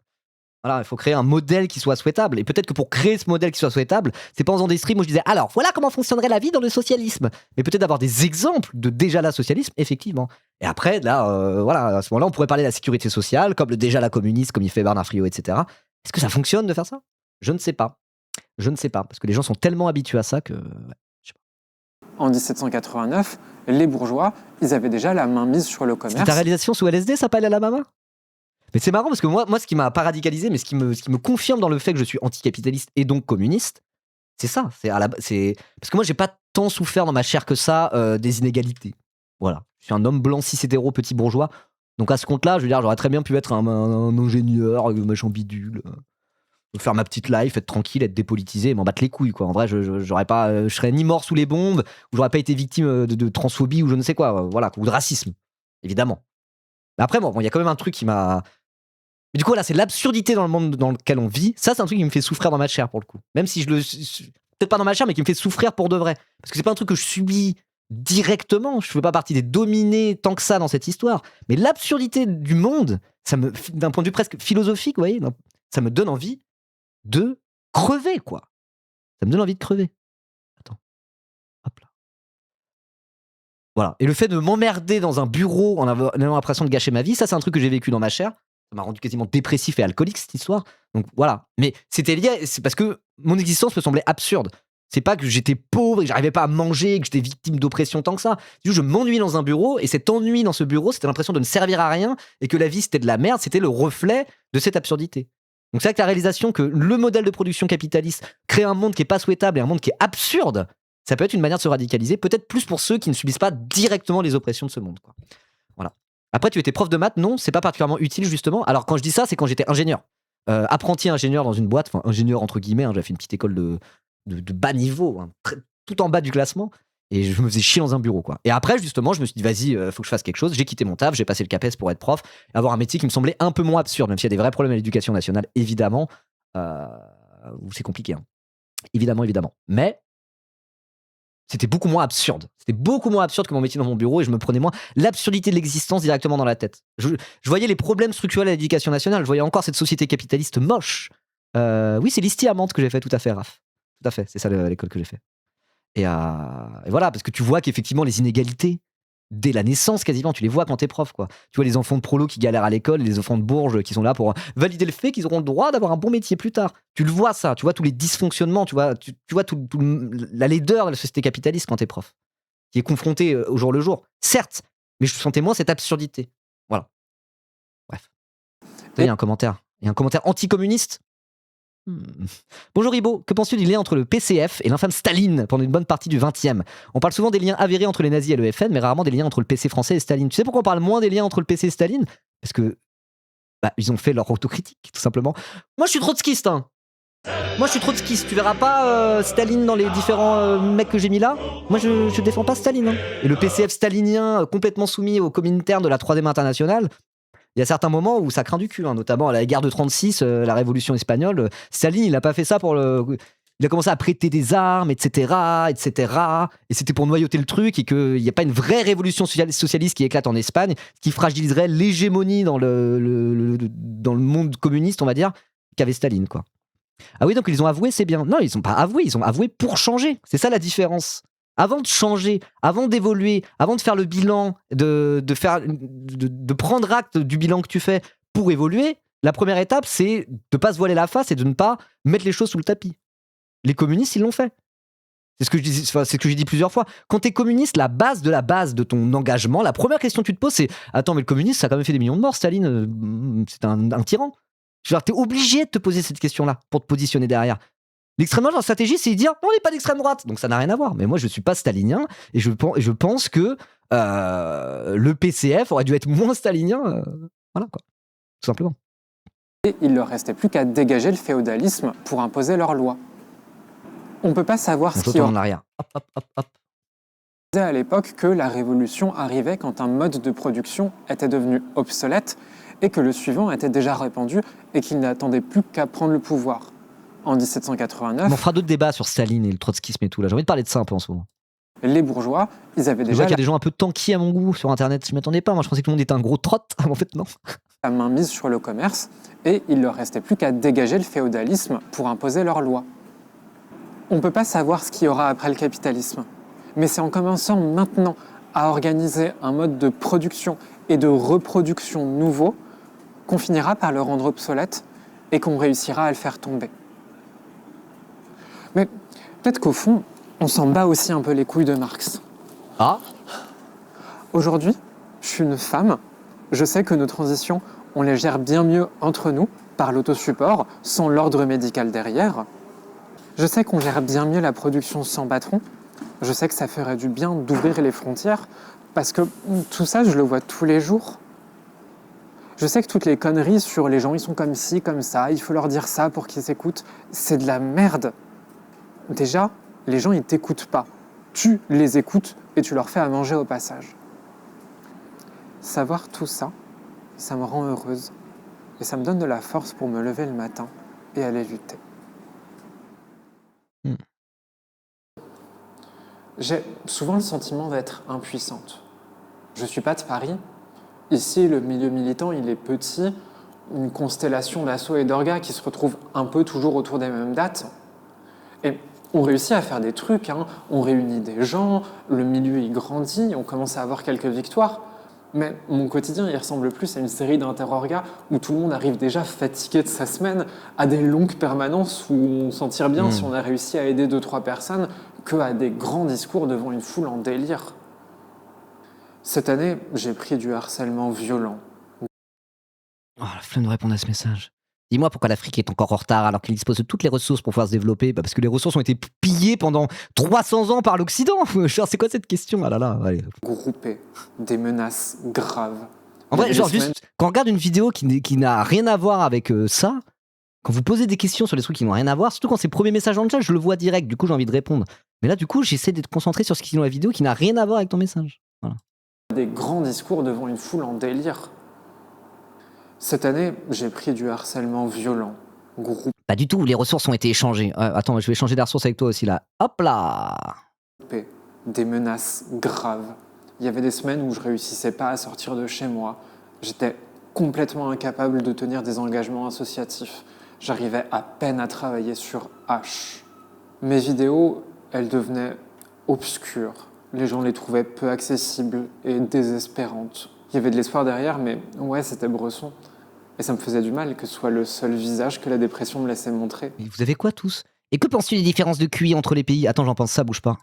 Voilà, il faut créer un modèle qui soit souhaitable. Et peut-être que pour créer ce modèle qui soit souhaitable, c'est pas en faisant des streams où je disais alors voilà comment fonctionnerait la vie dans le socialisme. Mais peut-être d'avoir des exemples de déjà la socialisme, effectivement. Et après, là, voilà, à ce moment-là, on pourrait parler de la sécurité sociale, comme le déjà la communiste, comme il fait Bernard Friot, etc. Est-ce que ça fonctionne de faire ça? Je ne sais pas. Parce que les gens sont tellement habitués à ça que. En 1789, les bourgeois, ils avaient déjà la main mise sur le commerce. C'était ta réalisation sous LSD, ça s'appelle Alabama? Mais c'est marrant parce que moi, ce qui m'a pas radicalisé, mais ce qui me confirme dans le fait que je suis anticapitaliste et donc communiste, c'est ça. C'est parce que moi, j'ai pas tant souffert dans ma chair que ça des inégalités. Voilà. Je suis un homme blanc, cis, hétéro, petit bourgeois. Donc à ce compte-là, je veux dire, j'aurais très bien pu être un ingénieur, machin bidule. faire ma petite life, être tranquille, être dépolitisé, m'en battre les couilles, quoi. En vrai, j'aurais pas, je serais ni mort sous les bombes, ou j'aurais pas été victime de transphobie ou je ne sais quoi, voilà, ou de racisme, évidemment. Mais après, bon, il y a quand même un truc qui m'a. Mais du coup, là, c'est l'absurdité dans le monde dans lequel on vit. Ça, c'est un truc qui me fait souffrir dans ma chair, pour le coup. Même si je le. Peut-être pas dans ma chair, mais qui me fait souffrir pour de vrai. Parce que c'est pas un truc que je subis directement. Je fais pas partie des dominés tant que ça dans cette histoire. Mais l'absurdité du monde, ça me, d'un point de vue presque philosophique, vous voyez, ça me donne envie de crever, quoi. Ça me donne envie de crever. Attends. Hop là. Voilà. Et le fait de m'emmerder dans un bureau en ayant l'impression de gâcher ma vie, ça, c'est un truc que j'ai vécu dans ma chair. Ça m'a rendu quasiment dépressif et alcoolique, cette histoire. Donc voilà. Mais c'était lié, c'est parce que mon existence me semblait absurde. C'est pas que j'étais pauvre et que j'arrivais pas à manger et que j'étais victime d'oppression tant que ça. Du coup, je m'ennuie dans un bureau et cet ennui dans ce bureau, c'était l'impression de ne servir à rien et que la vie c'était de la merde, c'était le reflet de cette absurdité. Donc c'est vrai que la réalisation que le modèle de production capitaliste crée un monde qui est pas souhaitable et un monde qui est absurde, ça peut être une manière de se radicaliser, peut-être plus pour ceux qui ne subissent pas directement les oppressions de ce monde, quoi. Voilà. Après, tu étais prof de maths, non, c'est pas particulièrement utile justement. Alors quand je dis ça, c'est quand j'étais ingénieur. Apprenti ingénieur dans une boîte, enfin ingénieur entre guillemets, hein, j'avais fait une petite école de bas niveau, hein, tout en bas du classement, et je me faisais chier dans un bureau, quoi. Et après, justement, je me suis dit, vas-y, faut que je fasse quelque chose. J'ai quitté mon taf, j'ai passé le CAPES pour être prof, et avoir un métier qui me semblait un peu moins absurde, même s'il y a des vrais problèmes à l'éducation nationale, évidemment, où c'est compliqué, hein. Évidemment, évidemment. Mais c'était beaucoup moins absurde. C'était beaucoup moins absurde que mon métier dans mon bureau et je me prenais moins l'absurdité de l'existence directement dans la tête. Je voyais les problèmes structurels à l'éducation nationale. Je voyais encore cette société capitaliste moche. Oui, c'est l'ISTI à Mantes que j'ai fait, tout à fait, Raph. Tout à fait, c'est ça l'école que j'ai fait. Et voilà, parce que tu vois qu'effectivement, les inégalités, dès la naissance quasiment, tu les vois quand t'es prof, quoi. Tu vois les enfants de prolo qui galèrent à l'école, les enfants de Bourges qui sont là pour valider le fait qu'ils auront le droit d'avoir un bon métier plus tard. Tu le vois, ça, tu vois tous les dysfonctionnements, tu vois la laideur de la société capitaliste quand t'es prof, qui est confrontée au jour le jour. Certes, mais je sentais moins cette absurdité. Voilà. Bref. Il y a un commentaire. Il y a un commentaire anticommuniste. Bonjour Ibo, que penses-tu du lien entre le PCF et l'infâme Staline pendant une bonne partie du XXe? On parle souvent des liens avérés entre les nazis et le FN, mais rarement des liens entre le PC français et Staline. Tu sais pourquoi on parle moins des liens entre le PC et Staline? Parce que ils ont fait leur autocritique, tout simplement. Moi je suis trotskiste, hein. Moi je suis trotskiste, tu verras pas Staline dans les différents mecs que j'ai mis là. Moi je défends pas Staline, hein. Et le PCF stalinien complètement soumis au Comintern de la 3e internationale, il y a certains moments où ça craint du cul, hein, notamment à la guerre de 36, la révolution espagnole. Staline, il a pas fait ça pour le. Il a commencé à prêter des armes, etc., etc. Et c'était pour noyauter le truc et qu'il n'y a pas une vraie révolution socialiste qui éclate en Espagne, qui fragiliserait l'hégémonie dans dans le monde communiste, on va dire, qu'avait Staline, quoi. Ah oui, donc ils ont avoué, c'est bien. Non, ils n'ont pas avoué, ils ont avoué pour changer. C'est ça la différence. Avant de changer, avant d'évoluer, avant de faire le bilan, de prendre acte du bilan que tu fais pour évoluer, la première étape, c'est de ne pas se voiler la face et de ne pas mettre les choses sous le tapis. Les communistes, ils l'ont fait. C'est ce que j'ai dit plusieurs fois. Quand tu es communiste, la base de ton engagement, la première question que tu te poses, c'est « Attends, mais le communiste, ça a quand même fait des millions de morts, Staline, c'est un tyran. » Tu es obligé de te poser cette question-là pour te positionner derrière. L'extrême droite, leur stratégie, c'est de dire on n'est pas d'extrême droite, donc ça n'a rien à voir. Mais moi, je ne suis pas stalinien et je pense que le PCF aurait dû être moins stalinien. Voilà, quoi. Tout simplement. Et il ne leur restait plus qu'à dégager le féodalisme pour imposer leurs lois. On ne peut pas savoir ce qui en arrière. Hop. disait à l'époque que la révolution arrivait quand un mode de production était devenu obsolète et que le suivant était déjà répandu et qu'il n'attendait plus qu'à prendre le pouvoir. En 1789... On fera d'autres débats sur Staline et le trotskisme et tout. Là, j'ai envie de parler de ça un peu en ce moment. Les bourgeois, ils avaient déjà... Je vois qu'il y a des gens un peu tanky à mon goût sur Internet. Je ne m'y attendais pas. Moi, je pensais que tout le monde était un gros trotte. En fait, non. La main mise sur le commerce et il ne leur restait plus qu'à dégager le féodalisme pour imposer leurs lois. On ne peut pas savoir ce qu'il y aura après le capitalisme. Mais c'est en commençant maintenant à organiser un mode de production et de reproduction nouveau qu'on finira par le rendre obsolète et qu'on réussira à le faire tomber. Mais peut-être qu'au fond, on s'en bat aussi un peu les couilles de Marx. Ah. Aujourd'hui, je suis une femme. Je sais que nos transitions, on les gère bien mieux entre nous, par l'autosupport, sans l'ordre médical derrière. Je sais qu'on gère bien mieux la production sans patron. Je sais que ça ferait du bien d'ouvrir les frontières, parce que tout ça, je le vois tous les jours. Je sais que toutes les conneries sur les gens, ils sont comme ci, comme ça, il faut leur dire ça pour qu'ils s'écoutent, c'est de la merde. Déjà, les gens, ils t'écoutent pas. Tu les écoutes et tu leur fais à manger au passage. Savoir tout ça, ça me rend heureuse et ça me donne de la force pour me lever le matin et aller lutter. Hmm. J'ai souvent le sentiment d'être impuissante. Je suis pas de Paris. Ici, le milieu militant, il est petit, une constellation d'assauts et d'orgas qui se retrouvent un peu toujours autour des mêmes dates. Et on réussit à faire des trucs, hein. On réunit des gens, le milieu il grandit, on commence à avoir quelques victoires. Mais mon quotidien, il ressemble plus à une série d'interorgas où tout le monde arrive déjà fatigué de sa semaine, à des longues permanences où on s'en tire bien si on a réussi à aider 2-3 personnes, qu'à des grands discours devant une foule en délire. Cette année, j'ai pris du harcèlement violent. Oh, la flemme de répondre à ce message. Dis-moi pourquoi l'Afrique est encore en retard alors qu'elle dispose de toutes les ressources pour pouvoir se développer. Parce que les ressources ont été pillées pendant 300 ans par l'Occident. Genre, c'est quoi cette question? Ah là là, allez. Groupé, des menaces graves. En Il y vrai, avait genre, des semaines- juste, quand on regarde une vidéo qui n'a rien à voir avec ça, quand vous posez des questions sur les trucs qui n'ont rien à voir, surtout quand c'est le premier message dans le chat, je le vois direct, du coup j'ai envie de répondre. Mais là, du coup, j'essaie d'être concentré sur ce qui est dans la vidéo qui n'a rien à voir avec ton message. Voilà. des grands discours devant une foule en délire. Cette année, j'ai pris du harcèlement violent, groupé, Pas du tout, les ressources ont été échangées. Attends, je vais échanger des ressources avec toi aussi là. Hop là. des menaces graves. Il y avait des semaines où je réussissais pas à sortir de chez moi. J'étais complètement incapable de tenir des engagements associatifs. J'arrivais à peine à travailler sur H. Mes vidéos, elles devenaient obscures. Les gens les trouvaient peu accessibles et désespérantes. Il y avait de l'espoir derrière, mais ouais, c'était Bresson. Et ça me faisait du mal que ce soit le seul visage que la dépression me laissait montrer. Mais vous avez quoi tous? Et que penses-tu des différences de QI entre les pays? Attends, j'en pense ça, bouge pas.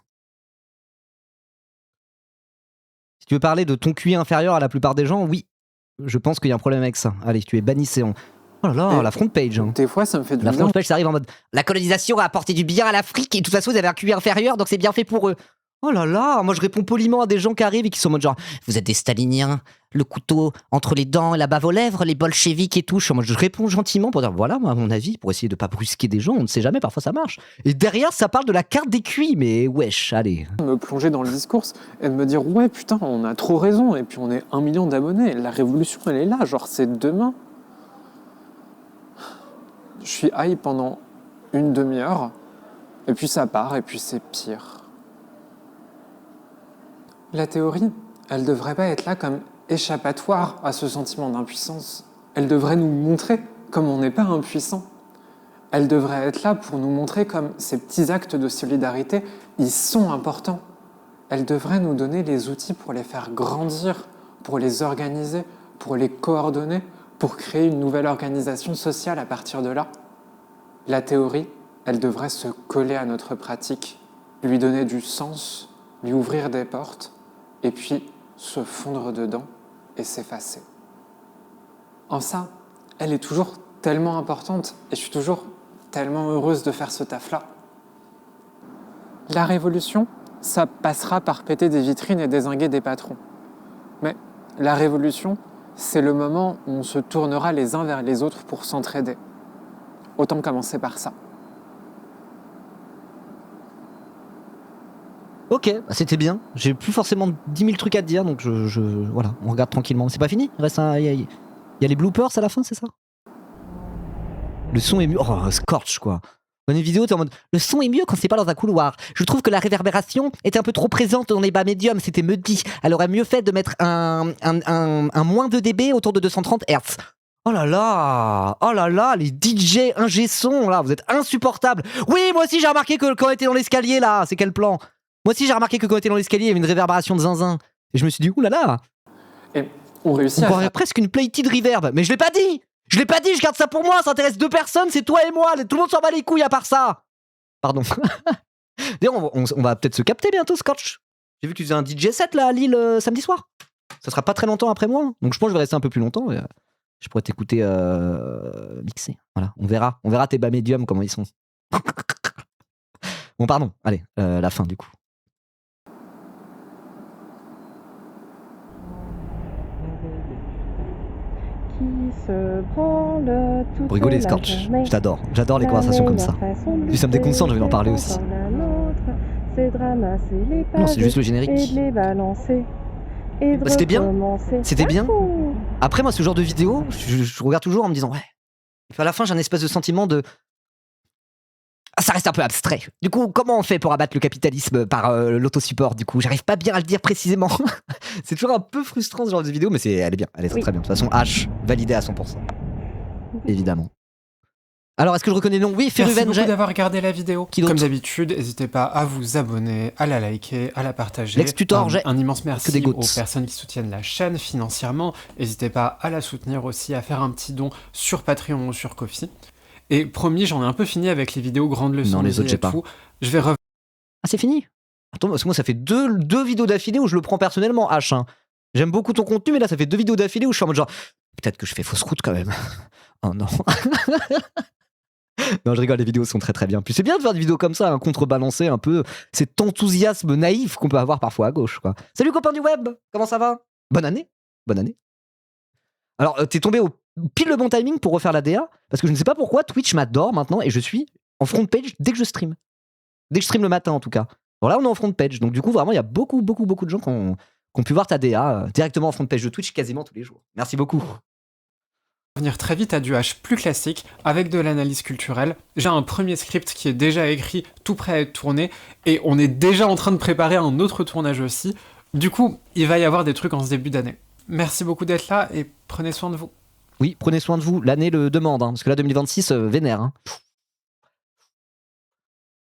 Si tu veux parler de ton QI inférieur à la plupart des gens, oui. Je pense qu'il y a un problème avec ça. Allez, tu es banni Séon. Oh là là, Et la front page. Hein. Des fois, ça me fait du La bien. front page, ça arrive en mode la colonisation a apporté du bien à l'Afrique et de toute façon, vous avez un QI inférieur, donc c'est bien fait pour eux. Oh là là, moi je réponds poliment à des gens qui arrivent et qui sont en mode genre vous êtes des staliniens, le couteau entre les dents et la bave aux lèvres, les bolcheviques et tout. Je réponds gentiment pour dire voilà, moi, à mon avis, pour essayer de pas brusquer des gens, on ne sait jamais, parfois ça marche. Et derrière, ça parle de la carte des QI, mais wesh, allez. Me plonger dans le discours et de me dire ouais putain on a trop raison et puis on est 1 million d'abonnés, la révolution elle est là, genre c'est demain. Je suis high pendant une demi-heure et puis ça part et puis c'est pire. La théorie, elle devrait pas être là comme échappatoire à ce sentiment d'impuissance. Elle devrait nous montrer comme on n'est pas impuissant. Elle devrait être là pour nous montrer comme ces petits actes de solidarité, ils sont importants. Elle devrait nous donner les outils pour les faire grandir, pour les organiser, pour les coordonner, pour créer une nouvelle organisation sociale à partir de là. La théorie, elle devrait se coller à notre pratique, lui donner du sens, lui ouvrir des portes, et puis se fondre dedans et s'effacer. En ça, elle est toujours tellement importante et je suis toujours tellement heureuse de faire ce taf-là. La révolution, ça passera par péter des vitrines et dézinguer des patrons. Mais la révolution, c'est le moment où on se tournera les uns vers les autres pour s'entraider. Autant commencer par ça. Ok, c'était bien. J'ai plus forcément 10 000 trucs à te dire, donc voilà, on regarde tranquillement. C'est pas fini? Il y a les bloopers à la fin, c'est ça? Le son est mieux. Oh, Scorch, quoi. Dans une vidéo, t'es en mode le son est mieux quand c'est pas dans un couloir. Je trouve que la réverbération était un peu trop présente dans les bas médiums, c'était muddy. Elle aurait mieux fait de mettre un moins de dB autour de 230 Hz. Oh là là, les DJ ingé son, là, vous êtes insupportables. Oui, moi aussi j'ai remarqué que quand on était dans l'escalier, là, c'est quel plan? Moi aussi j'ai remarqué que quand on était dans l'escalier, il y avait une réverbération de zinzin. Et je me suis dit, oulala, Et on réussit on à croirait faire... presque une plated reverb. Mais je l'ai pas dit! Je l'ai pas dit, je garde ça pour moi, ça intéresse 2 personnes, c'est toi et moi, tout le monde s'en bat les couilles à part ça. Pardon. D'ailleurs, on va peut-être se capter bientôt, Scotch. J'ai vu que tu faisais un DJ set là à Lille samedi soir. Ça sera pas très longtemps après moi, donc je pense que je vais rester un peu plus longtemps. Et, je pourrais t'écouter mixer. Voilà, on verra tes bas médiums comment ils sont. Bon, pardon, allez, la fin du coup. Pour rigoler, Scorch. Je t'adore. J'adore les conversations comme ça. Puis ça me déconcentre, je vais en parler aussi. Non, c'est juste le générique. Bah, c'était bien. C'était bien. Après, moi, ce genre de vidéo, je regarde toujours en me disant, ouais. Et puis à la fin, j'ai un espèce de sentiment de. Ah, ça reste un peu abstrait. Du coup, comment on fait pour abattre le capitalisme par l'autosupport? Du coup, j'arrive pas bien à le dire précisément. C'est toujours un peu frustrant ce genre de vidéo, mais elle est bien. Elle est très bien. De toute façon, H, validé à 100%. Évidemment. Alors, est-ce que je reconnais le nom? Oui, Merci Feruven. beaucoup d'avoir regardé la vidéo. Qui d'autre? Comme d'habitude, n'hésitez pas à vous abonner, à la liker, à la partager. Lex Tutor, j'ai un immense que merci des aux gouttes. personnes qui soutiennent la chaîne financièrement. N'hésitez pas à la soutenir aussi, à faire un petit don sur Patreon ou sur Ko-fi. Et promis, j'en ai un peu fini avec les vidéos grandes leçons. Non, les autres, j'ai pas. Je vais revenir. Ah, c'est fini? Attends, parce que moi, ça fait deux vidéos d'affilée où je le prends personnellement, H. Hein. J'aime beaucoup ton contenu, mais là, ça fait 2 vidéos d'affilée où je suis en mode genre, peut-être que je fais fausse route quand même. Oh non. Non, je rigole, les vidéos sont très très bien. Puis c'est bien de faire des vidéos comme ça, contrebalancer un peu cet enthousiasme naïf qu'on peut avoir parfois à gauche, quoi. Salut copains du web, comment ça va? Bonne année. Bonne année. Alors, t'es tombé au pile le bon timing pour refaire la DA, parce que je ne sais pas pourquoi Twitch m'adore maintenant et je suis en front page dès que je stream. Dès que je stream le matin en tout cas. Alors là, on est en front page, donc du coup, vraiment, il y a beaucoup de gens qui ont pu voir ta DA directement en front page de Twitch quasiment tous les jours. Merci beaucoup. Revenir très vite à du H plus classique avec de l'analyse culturelle. J'ai un premier script qui est déjà écrit, tout prêt à être tourné, et on est déjà en train de préparer un autre tournage aussi. Du coup, il va y avoir des trucs en ce début d'année. Merci beaucoup d'être là et prenez soin de vous. Oui, prenez soin de vous. L'année le demande, hein, parce que là, 2026, vénère. Hein.